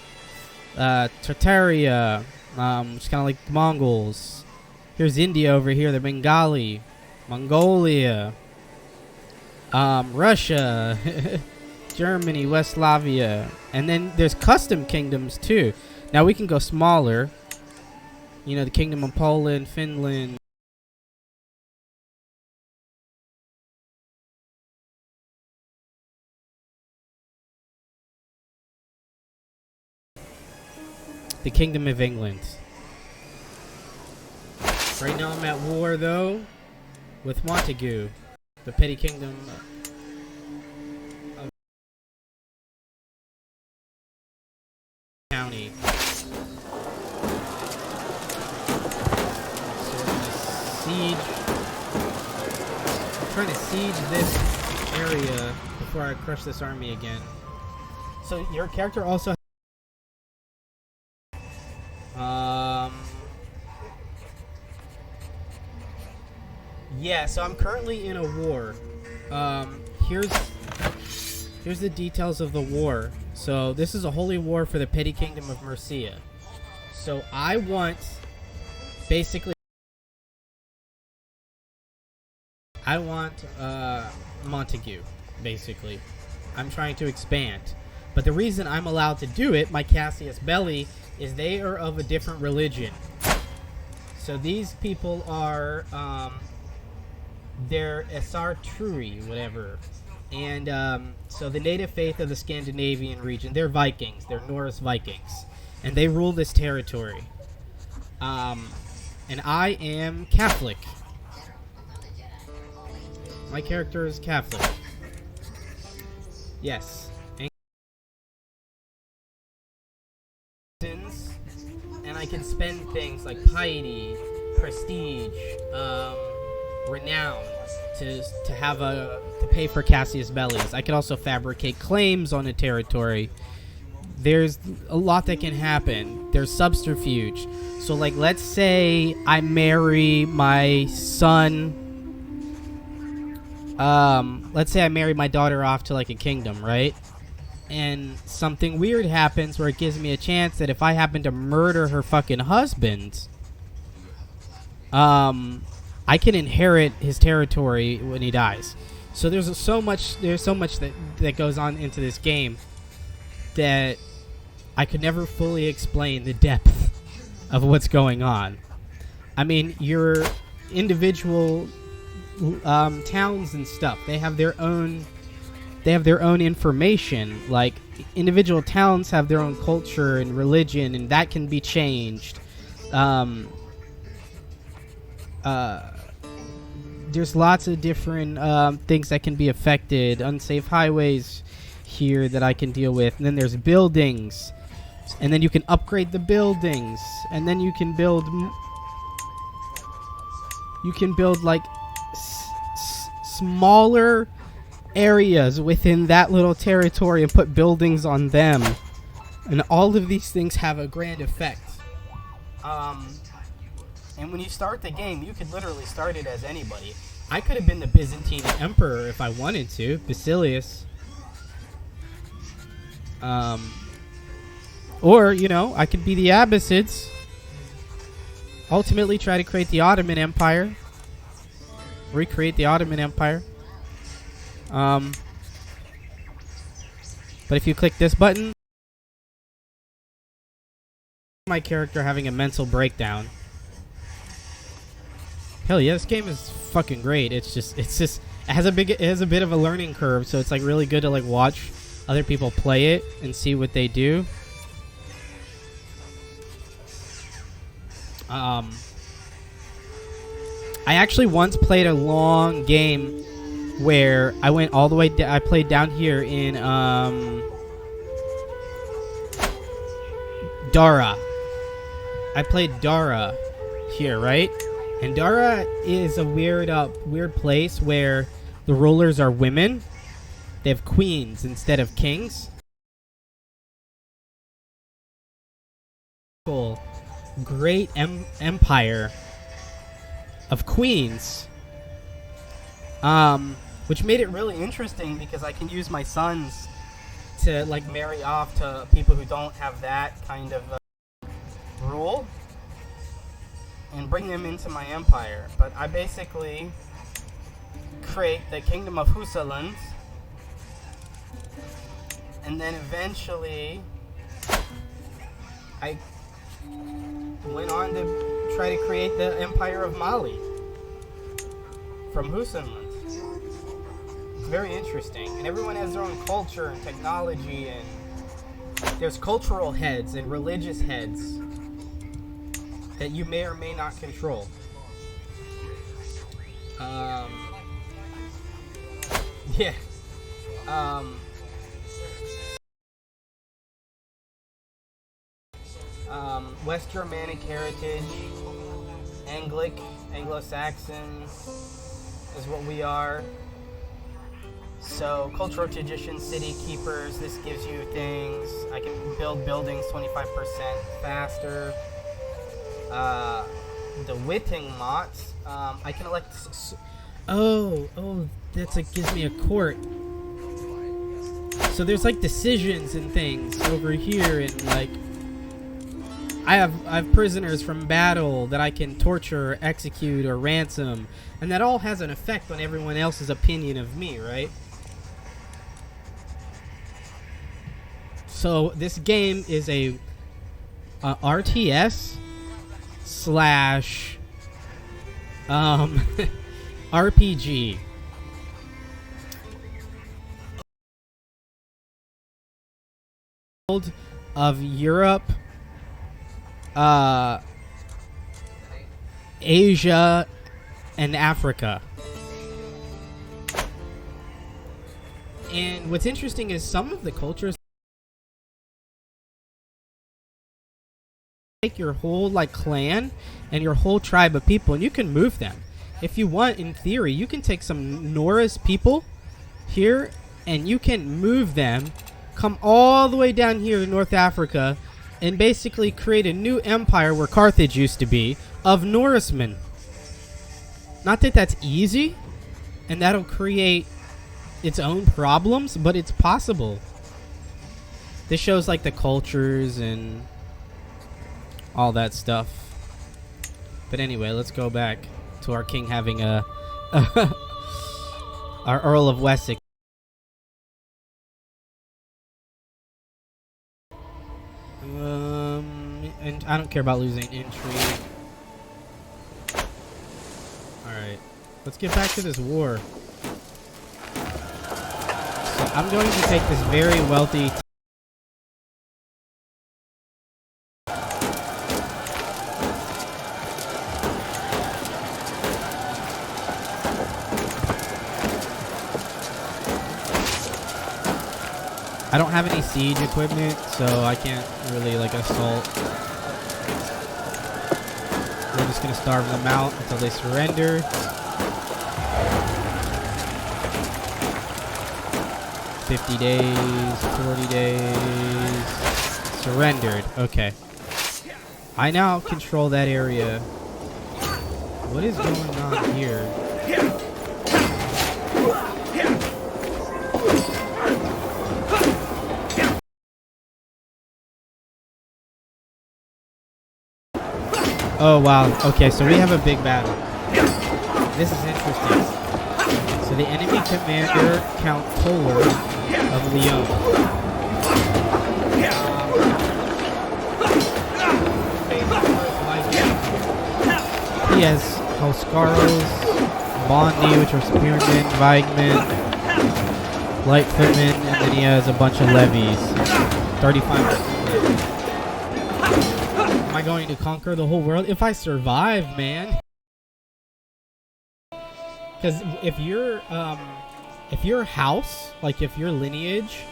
Tartaria, it's kind of like the Mongols. Here's India over here, the Bengali, Mongolia, Russia, Germany, Westlavia, and then there's custom kingdoms too. Now we can go smaller. You know, the Kingdom of Poland, Finland. The Kingdom of England. Right now I'm at war, though, with Montague, the petty kingdom of county. I'm trying to siege this area before I crush this army again. So your character also yeah, so I'm currently in a war. Here's the details of the war. So this is a holy war for the petty kingdom of Mercia. So I want basically Montague, basically. I'm trying to expand. But the reason I'm allowed to do it, my Cassius Belli, is they are of a different religion. So these people are, they're CK3, whatever. And so the native faith of the Scandinavian region, they're Vikings. They're Norse Vikings. And they rule this territory. And I am Catholic. My character is Catholic. Yes. And I can spend things like piety, prestige, renown to pay for Cassius Belli's. I can also fabricate claims on a territory. There's a lot that can happen. There's subterfuge. So like let's say I marry my son. Let's say I marry my daughter off to like a kingdom, right? And something weird happens where it gives me a chance that if I happen to murder her fucking husband, I can inherit his territory when he dies. So there's so much that goes on into this game that I could never fully explain the depth of what's going on. I mean, your individual towns and stuff, they have their own information. Like individual towns have their own culture and religion, and that can be changed. There's lots of different things that can be affected. Unsafe highways here that I can deal with, and then there's buildings, and then you can upgrade the buildings, and then you can build like smaller areas within that little territory and put buildings on them, and all of these things have a grand effect. And when you start the game, you could literally start it as anybody. I could have been the Byzantine emperor if I wanted to, Basilius. Or, you know, I could be the Abbasids. Ultimately try to create the Ottoman Empire. Recreate the Ottoman Empire. But if you click this button, my character having a mental breakdown. Hell yeah, this game is fucking great. It has a bit of a learning curve, so it's like really good to like watch other people play it and see what they do. I actually once played a long game where I went all the way I played down here in Dara. I played Dara here, right? And Dara is a weird place where the rulers are women. They have queens instead of kings. Great empire of queens. Which made it really interesting because I can use my sons to like marry off to people who don't have that kind of rule and bring them into my empire. But I basically create the kingdom of Husaland, and then eventually I went on to try to create the empire of Mali from Husaland. Very interesting, and everyone has their own culture and technology, and there's cultural heads and religious heads that you may or may not control. Yeah. West Germanic heritage, Anglo-Saxon is what we are. So, cultural tradition, city keepers, this gives you things. I can build buildings 25% faster. The Witting mots, I can elect... That's like gives me a court. So there's like decisions and things over here, and like I have prisoners from battle that I can torture, or execute, or ransom, and that all has an effect on everyone else's opinion of me, right? So this game is a RTS slash RPG. Of Europe, Asia, and Africa. And what's interesting is some of the cultures take your whole like clan and your whole tribe of people, and you can move them. If you want, in theory, you can take some Norse people here and you can move them, come all the way down here to North Africa, and basically create a new empire where Carthage used to be of Norsemen. Not that that's easy, and that'll create its own problems, but it's possible. This shows like the cultures and all that stuff. But anyway, let's go back to our king having a our Earl of Wessex. And I don't care about losing intrigue. Alright. Let's get back to this war. So I'm going to take this very wealthy... I don't have any siege equipment, so I can't really like assault. We're just gonna starve them out until they surrender. $50 days, 40 days. Surrendered. Okay. I now control that area. What is going on here? Oh wow, okay, so we have a big battle. This is interesting. So the enemy commander, Count Toller of Lyon. He has Huscarls, Bondi, which are spearmen, Weigmen, light footmen, and then he has a bunch of levies. 35%. Am I going to conquer the whole world? If I survive, man. Because if your house, like if your lineage,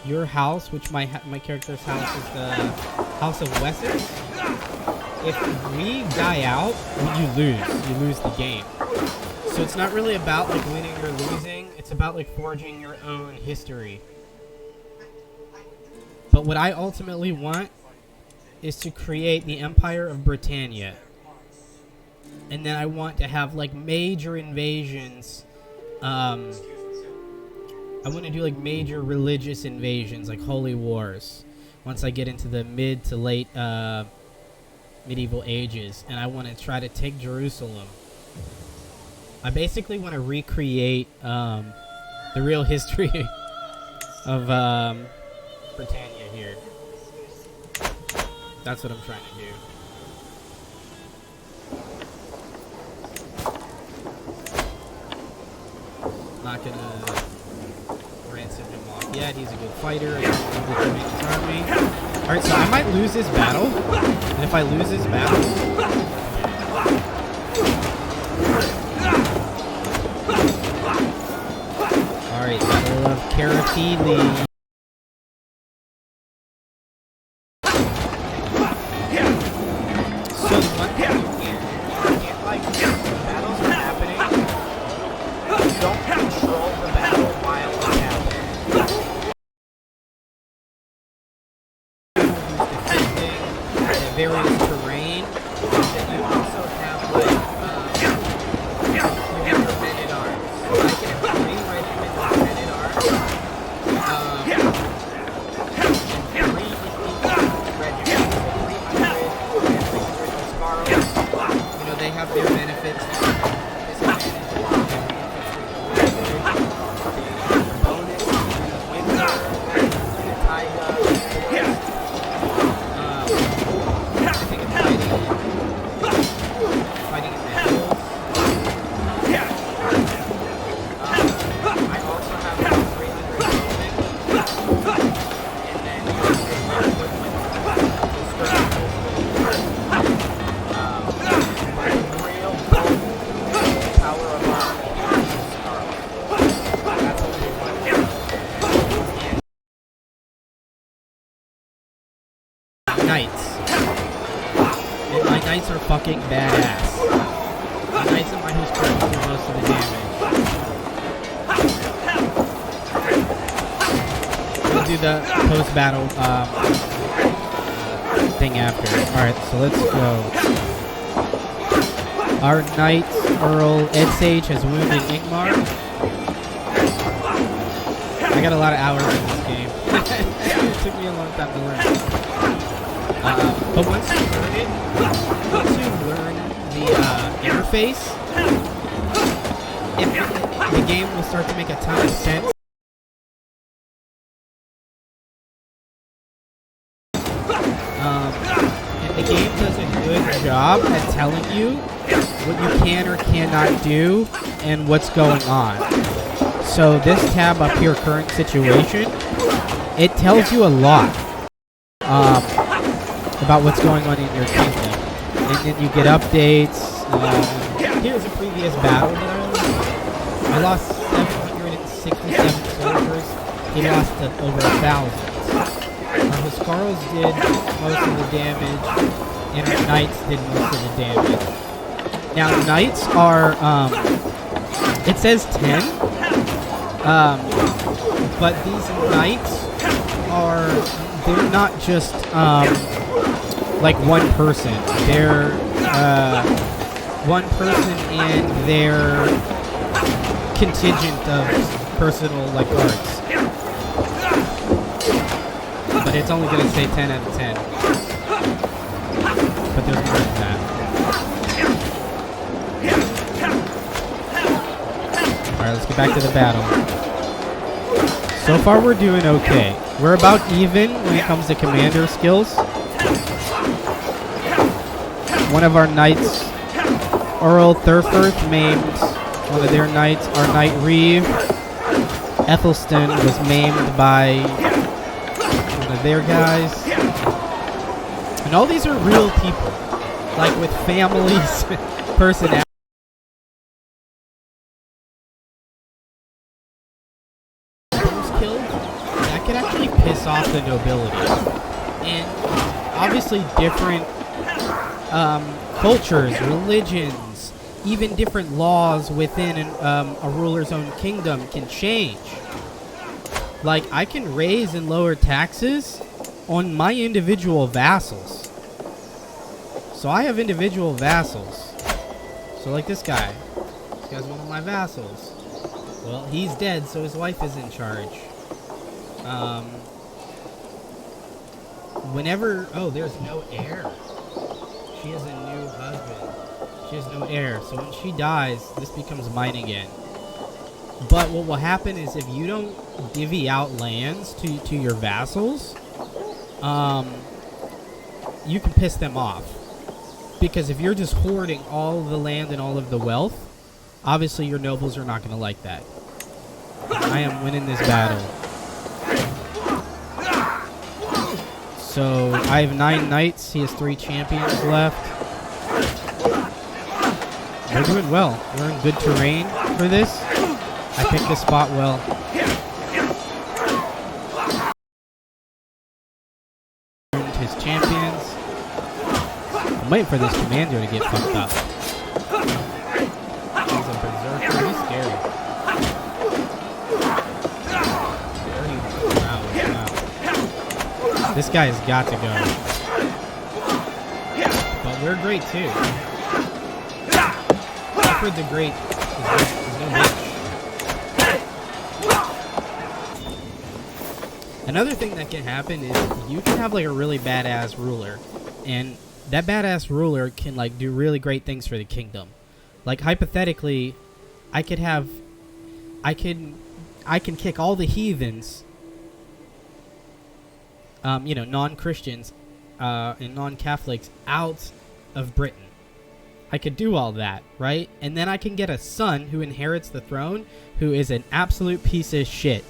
your house, which my character's house is the House of Wessex, if we die out, you lose the game. So it's not really about like winning or losing, it's about like forging your own history. But what I ultimately want is to create the Empire of Britannia. And then I want to have like major invasions. I want to do like major religious invasions, like holy wars, once I get into the mid to late medieval ages, and I want to try to take Jerusalem. I basically want to recreate the real history of Britannia here. That's what I'm trying to do. Not gonna ransom him off yet. He's a good fighter. I can join his army. Alright, so I might lose this battle. And if I lose this battle, alright, Battle of Canterbury. So the one thing you can't like, battles are happening. You don't control the battle while it's happening. Who's defending various terrain. Then you also have like you have the men at arms. So I can have 3 regiments of men at arms. And 3 regiments. 300 you know, they have their benefits. Knights. And my knights are fucking badass. The knights in my house do most of the damage. We'll do the post-battle thing after. Alright, so let's go. Our knight, Earl Edsage, has wounded Ingmar. I got a lot of hours in this game. It took me a long time to learn. But once you learn it, once you learn the interface, the game will start to make a ton of sense. And the game does a good job at telling you what you can or cannot do and what's going on. So this tab up here, current situation, it tells you a lot. About what's going on in your kingdom. And then you get updates. Here's a previous battle that I lost. I lost 767 soldiers. He lost over 1,000. Our Huscarls did most of the damage, and our Knights did most of the damage. Now, Knights are, it says 10, but these Knights are, they're not just, like one person. They're one person and their contingent of personal like guards. But it's only gonna say 10 out of 10. But there's more than that. Alright, let's get back to the battle. So far we're doing okay. We're about even when it comes to commander skills. One of our knights, Earl Thurforth, maimed one of their knights. Our knight Reeve, Ethelstan, was maimed by one of their guys. And all these are real people, like with families, personalities. Killed, that could actually piss off the nobility. And obviously different cultures, religions, even different laws within a ruler's own kingdom can change. Like, I can raise and lower taxes on my individual vassals. So I have individual vassals. So like this guy. This guy's one of my vassals. Well, he's dead, so his wife is in charge. Whenever... Oh, there's no heir. She has a new husband. She has no heir. So when she dies, this becomes mine again. But what will happen is if you don't divvy out lands to your vassals, you can piss them off. Because if you're just hoarding all the land and all of the wealth, obviously your nobles are not going to like that. I am winning this battle. So I have 9 knights. He has 3 champions left. We're doing well. We're in good terrain for this. I picked this spot well. His champions. I'm waiting for this commander to get fucked up. He's a berserker. He's scary. Wow. This guy has got to go. But we're great too. Alfred the Great is no bitch. Another thing that can happen is you can have like a really badass ruler, and that badass ruler can like do really great things for the kingdom. Like hypothetically, I can kick all the heathens, non-Christians and non-Catholics out of Britain. I could do all that, right? And then I can get a son who inherits the throne who is an absolute piece of shit.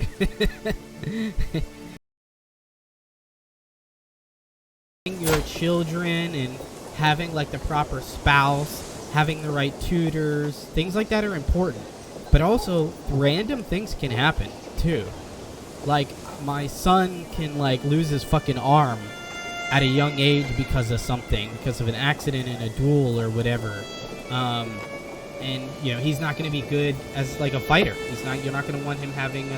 Your children and having like the proper spouse, having the right tutors, things like that are important. But also random things can happen too. Like my son can like lose his fucking arm at a young age because of something, because of an accident in a duel or whatever. And he's not going to be good as like a fighter. You're not going to want him having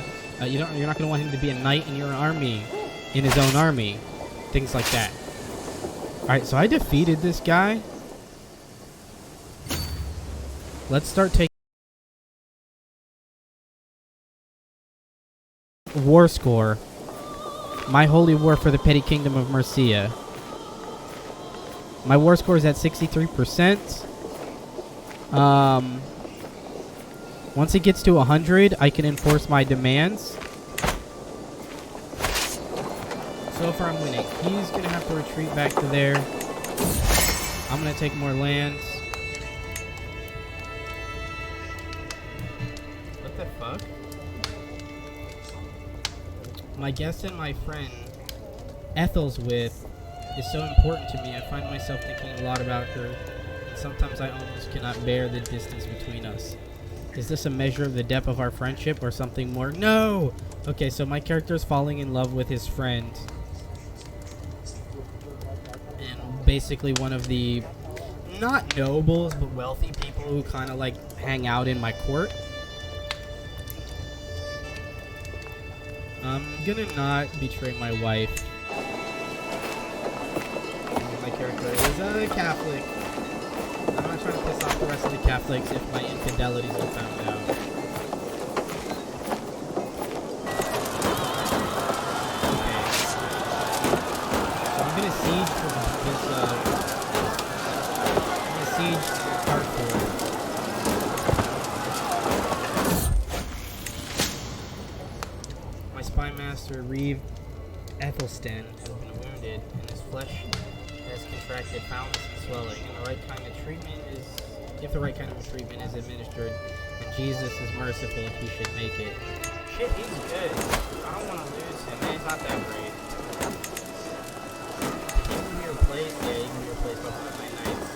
you're not going to want him to be a knight in your army, in his own army, things like that. Alright, so I defeated this guy. Let's start taking war score. My holy war for the petty kingdom of Mercia. My war score is at 63%. Once it gets to 100, I can enforce my demands. So far I'm winning. He's going to have to retreat back to there. I'm going to take more lands. What the fuck? My guest and my friend Ethelswith is so important to me. I find myself thinking a lot about her. And sometimes I almost cannot bear the distance between us. Is this a measure of the depth of our friendship or something more? No! Okay, so my character is falling in love with his friend. Basically one of the not nobles but wealthy people who kind of like hang out in my court. I'm gonna not betray my wife. My character is a Catholic. I'm not trying to piss off the rest of the Catholics if my infidelities are found out. Siege for this, siege hardcore. My spy master, Reeve Ethelstan, has been wounded, and his flesh has contracted foulness and swelling. And the right kind of treatment is, if the right kind of treatment is administered, and Jesus is merciful if he should make it. Shit, he's good. I don't want to lose him. Man, he's not that great. Yeah, you can be replaced by one of my knights.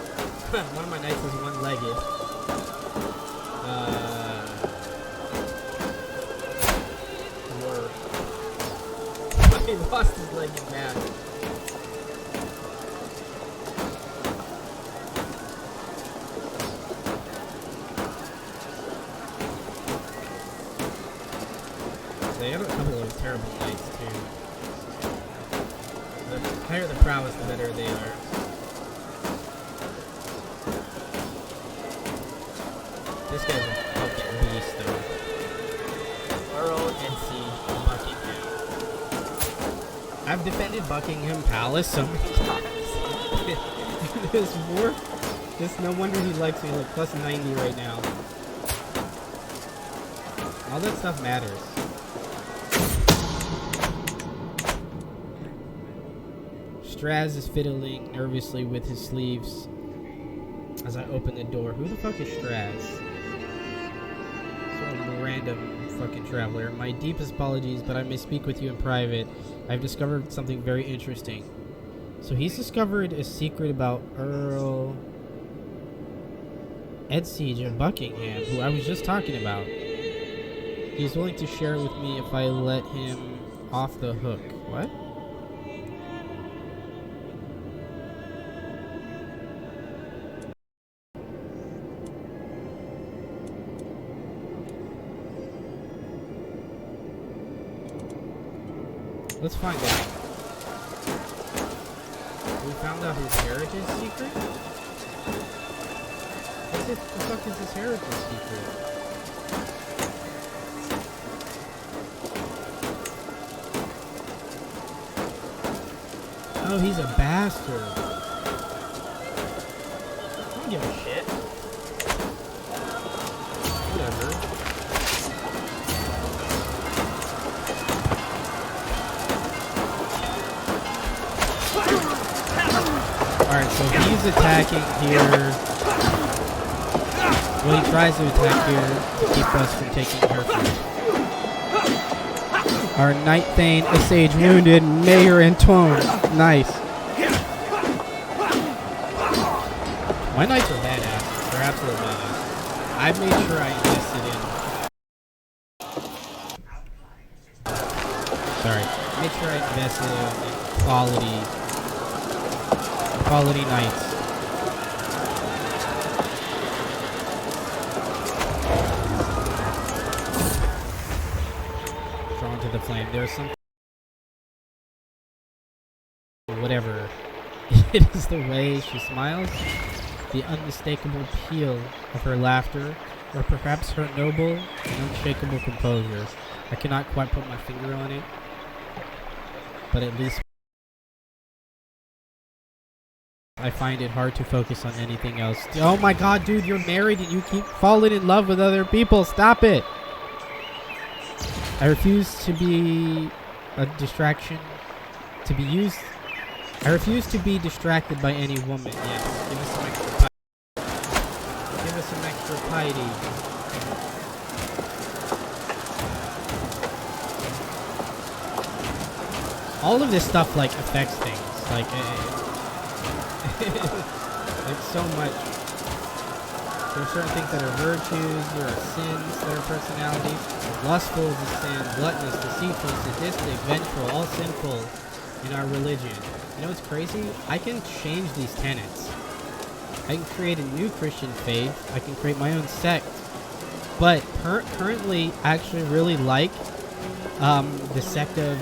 One of my knights is one-legged. He lost his leg in battle. So they have a couple of terrible knights too. The higher the prowess, the better they are. This guy's a fucking beast, though. Earl and Siege Buckingham. I've defended Buckingham Palace so many times. There's more. Just no wonder he likes me, like plus 90 right now. All that stuff matters. Straz is fiddling nervously with his sleeves as I open the door. Who the fuck is Straz? Some random fucking traveler. My deepest apologies, but I may speak with you in private. I've discovered something very interesting. So he's discovered a secret about Earl Ed Siege of Buckingham, who I was just talking about. He's willing to share it with me if I let him off the hook. What? Let's find out. We found out his heritage secret? What the fuck is his heritage secret? Oh, he's a bastard. I don't give a shit. Whatever. Alright, so he's attacking here. Well, he tries to attack here to keep us from taking her first. Our Knight Thane, a sage wounded, Mayor Antoine. Nice. My knights are badass. They're absolute badass. I've made sure I invested in. Sorry. Made sure I invested in quality knights. Drawn to the flame. There's some. Whatever. It is the way she smiles, the unmistakable appeal of her laughter, or perhaps her noble and unshakable composure. I cannot quite put my finger on it, but at least I find it hard to focus on anything else. Oh my god, dude, you're married and you keep falling in love with other people. Stop it! I refuse to be a distraction, to be used. I refuse to be distracted by any woman. Yes, give us some extra piety. Give us some extra piety. All of this stuff, like, affects things. Like, like so much. There are certain things that are virtues, there are sins that are personalities. Lustful is a sin, gluttonous, deceitful, sadistic, vengeful, all sinful in our religion. You know what's crazy? I can change these tenets. I can create a new Christian faith. I can create my own sect. But currently, I actually really like the sect of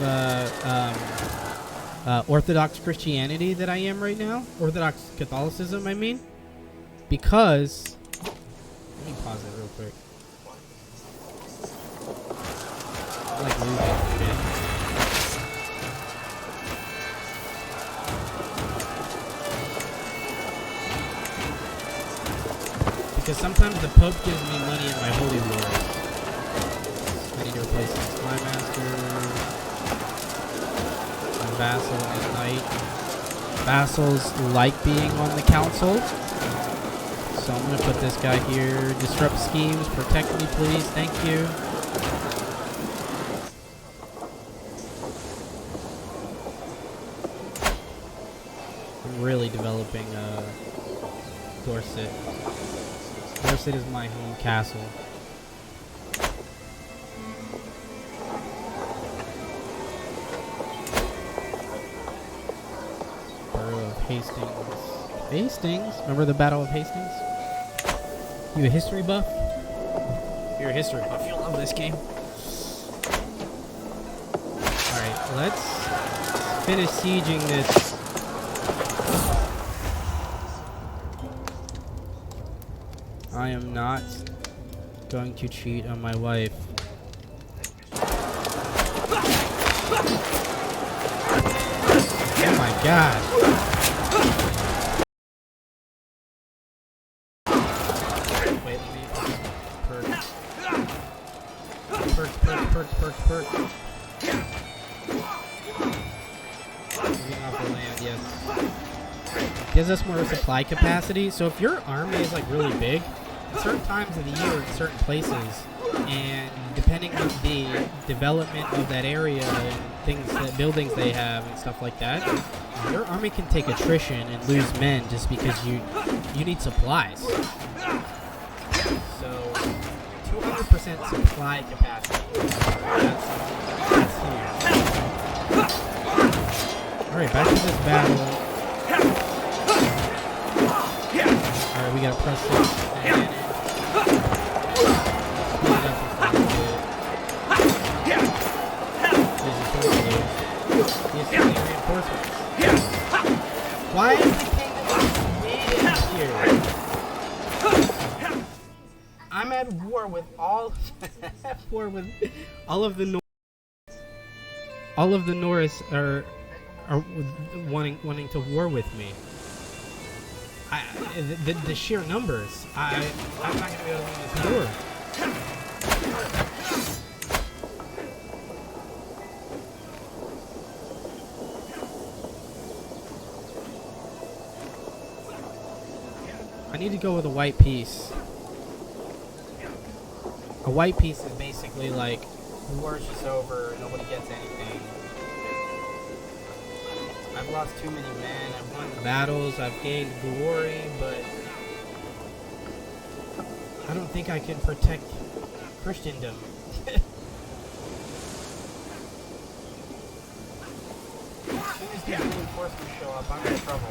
Orthodox Christianity that I am right now. Orthodox Catholicism, I mean. Because... Let me pause it real quick. I like losing shit. Because sometimes the Pope gives me money in my holy wars. I need to replace the Spy Master. Vassal and knight. Vassals like being on the council. So I'm going to put this guy here. Disrupt schemes. Protect me, please. Thank you. I'm really developing Dorset. Dorset is my home castle. Hastings. Hastings? Remember the Battle of Hastings? You a history buff? You're a history buff. You'll love this game. Alright, let's finish sieging this. I am not going to cheat on my wife. Oh my god. Wait, let me perk. Moving off the land, yes. Gives us more supply capacity. So if your army is like really big, at certain times of the year in certain places, and depending on the development of that area and things, that buildings they have and stuff like that, your army can take attrition and lose men just because you need supplies. So 200% supply capacity. That's huge. All right, back to this battle. All right, we gotta press this. Why is the kingdom here? I'm at war with all of the Norse are wanting to war with me. The sheer numbers. I'm not gonna be able to win this war. I need to go with a white piece. A white piece is basically like, the war's just over, nobody gets anything. I've lost too many men, I've won battles, I've gained glory, but I don't think I can protect Christendom. As soon as the reinforcements show up, I'm in trouble.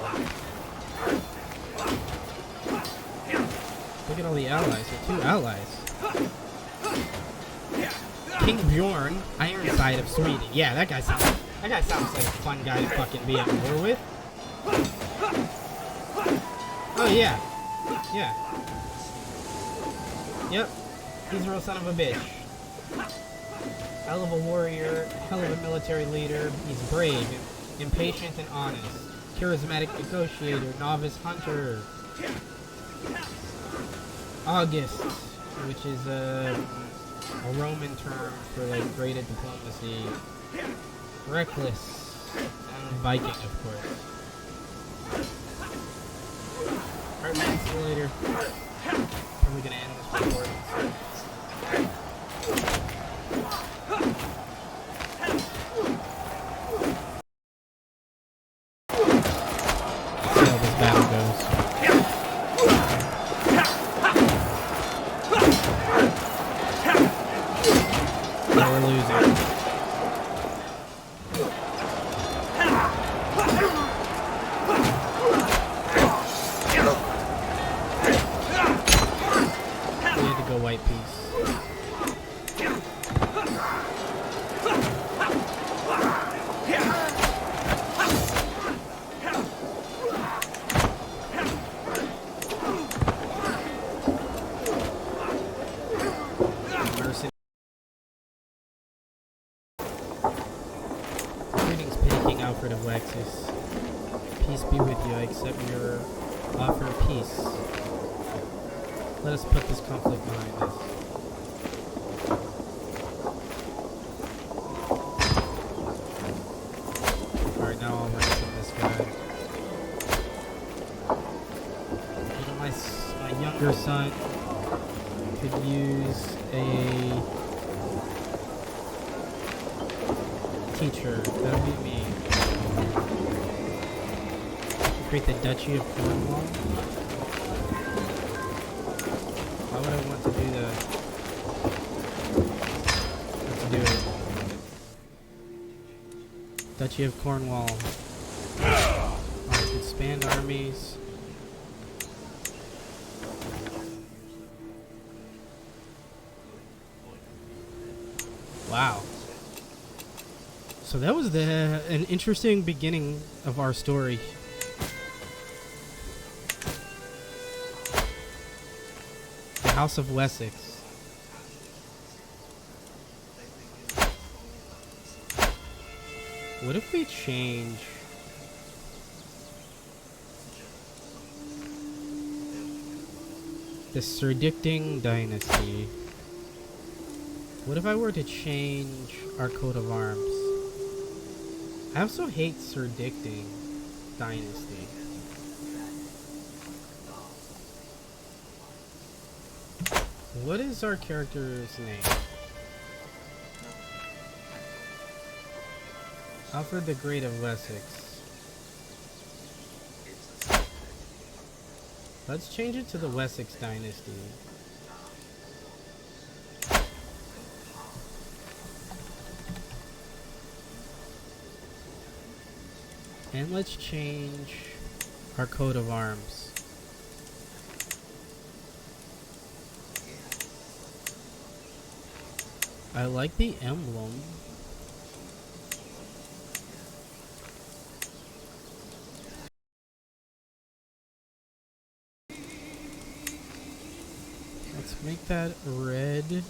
Look at all the allies. There are 2 allies. King Bjorn, Ironside of Sweden. Yeah, that guy sounds like a fun guy to fucking be at war with. Oh yeah. Yeah. Yep. He's a real son of a bitch. Hell of a warrior, hell of a military leader. He's brave, impatient and honest. Charismatic negotiator, novice hunter. August, which is a Roman term for like great at diplomacy. Reckless, and Viking, of course. Alright, man, see you later. Probably gonna end this recording. See how this battle goes. We're losing. We had to go white piece. Alfred of Wessex. Peace be with you. I accept your offer of peace. Let us put this conflict behind us. Alright, now I'll ransom this guy. You know, my younger son could use a teacher. That would be me. Create the Duchy of Cornwall. Why would I want to do that? Let's do it. Duchy of Cornwall. Alright, expand armies. Wow. So that was an interesting beginning of our story. The House of Wessex. What if we change the Serdicting Dynasty? What if I were to change our coat of arms? I also hate Serdicting Dynasty. What is our character's name? Alfred the Great of Wessex. Let's change it to the Wessex Dynasty. And let's change our coat of arms. I like the emblem. Let's make that red.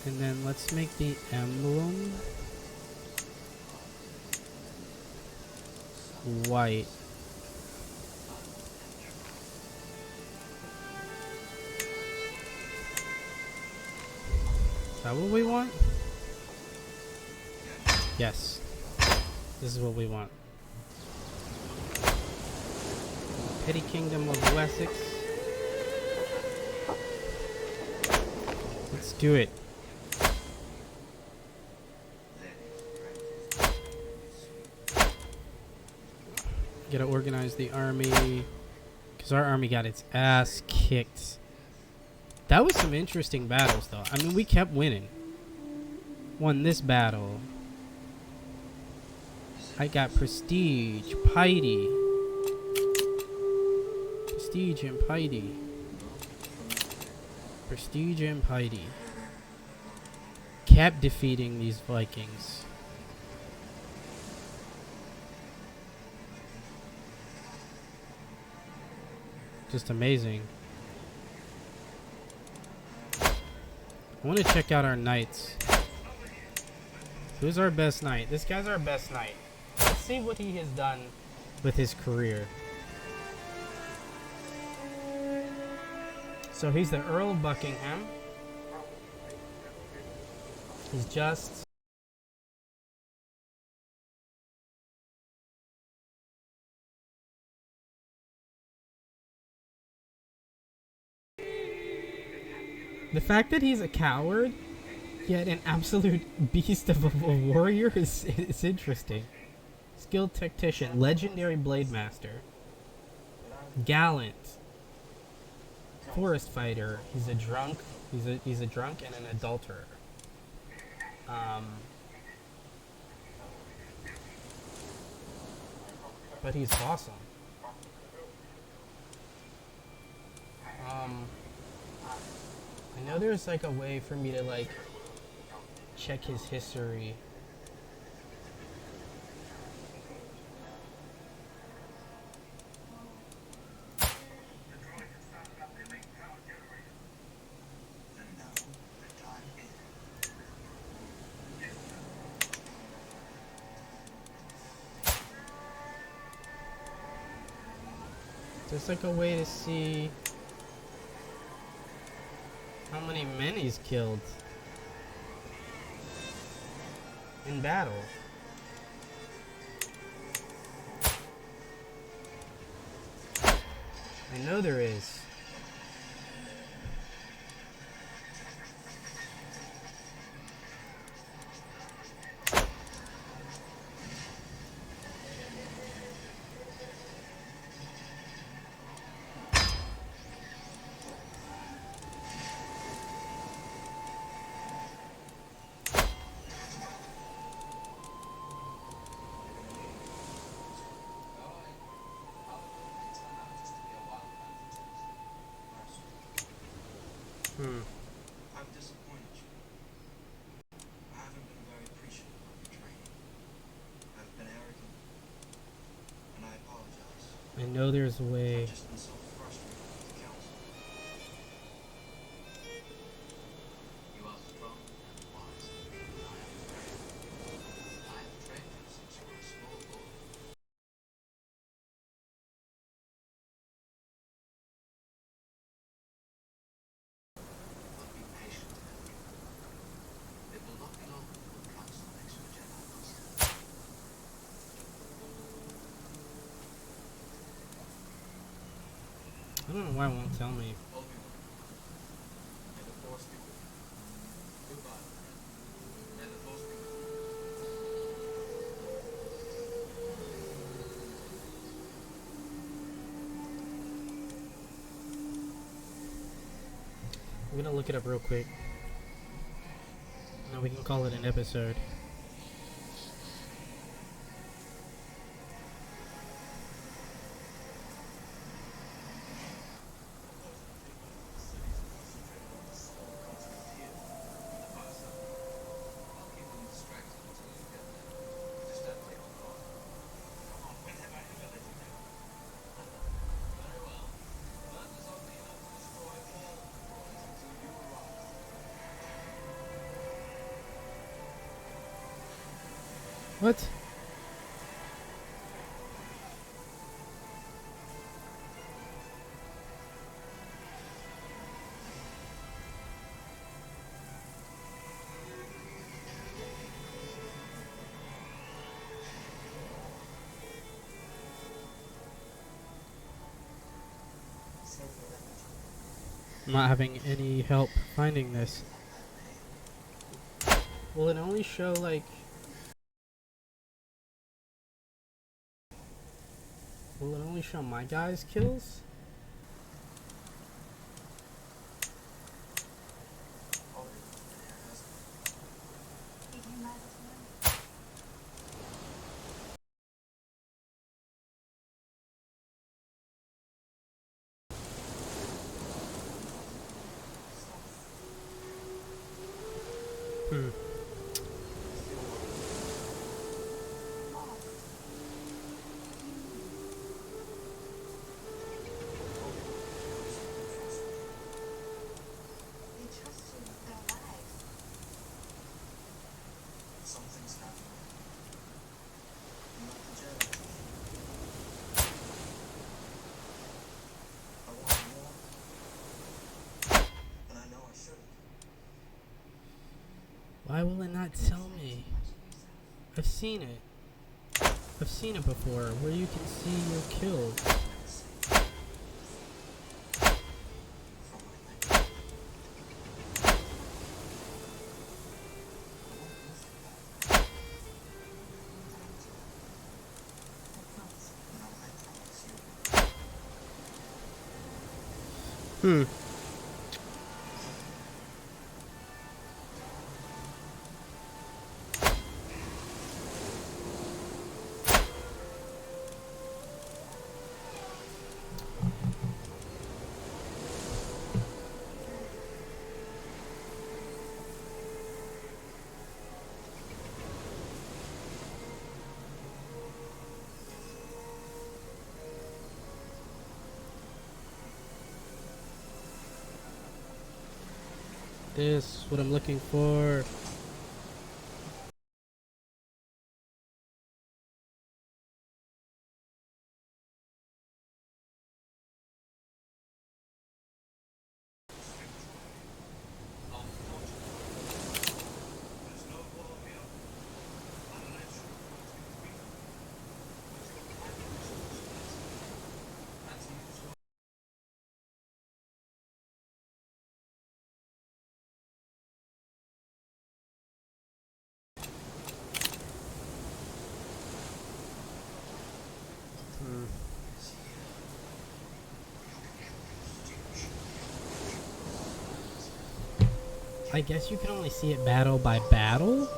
And then let's make the emblem white. Is that what we want? Yes. This is what we want. Petty Kingdom of Wessex. Let's do it. Gotta organize the army, because our army got its ass kicked. That was some interesting battles, though. I mean, we kept winning. Won this battle. I got prestige, piety. Prestige and piety. Prestige and piety. Kept defeating these Vikings. Just amazing. I want to check out our knights. Who's our best knight? This guy's our best knight. Let's see what he has done with his career. So he's the Earl of Buckingham. He's just... The fact that he's a coward, yet an absolute beast of a warrior is interesting. Skilled tactician, legendary blade master, gallant, forest fighter. He's a drunk. He's a drunk and an adulterer. But he's awesome. I know there's like a way for me to like check his history. There's like a way to see how many men he's killed in battle. I know there is. I'm disappointed you. I haven't been very appreciative of your training. I've been arrogant, and I apologize. I know there's a way. I've just been so frustrated with the council. You are strong and wise. I am afraid. I have betrayed I don't know why it won't tell me. Obi-Wan, may the Force be with you. Goodbye, friend. May the Force be with you. I'm gonna look it up real quick. Now we can call it an episode. What? I'm not having any help finding this. Will it only show like... Will it only show my guys' kills? Hmm. Something's happening. I'm not the Jedi. I want more, and I know I should. Why will it not tell me? I've seen it. I've seen it before, where you can see your kills. Hmm. This, what I'm looking for. I guess you can only see it battle by battle?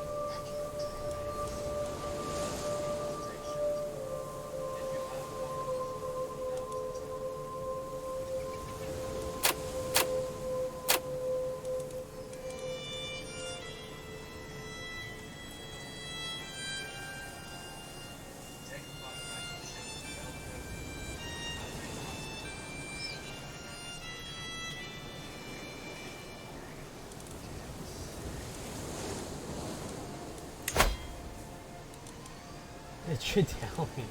It should tell me.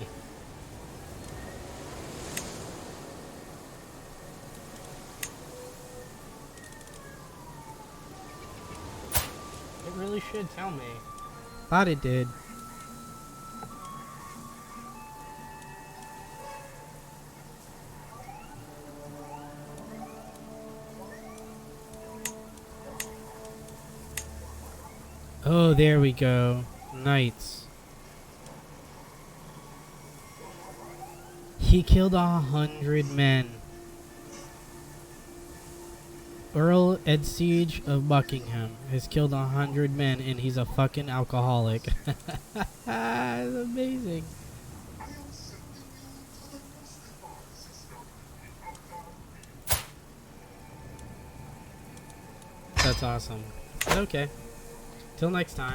It really should tell me. Thought it did. Oh, there we go. Knights. He killed 100 men. Earl Ed Siege of Buckingham has killed 100 men and he's a fucking alcoholic. That's amazing. That's awesome. Okay. Till next time.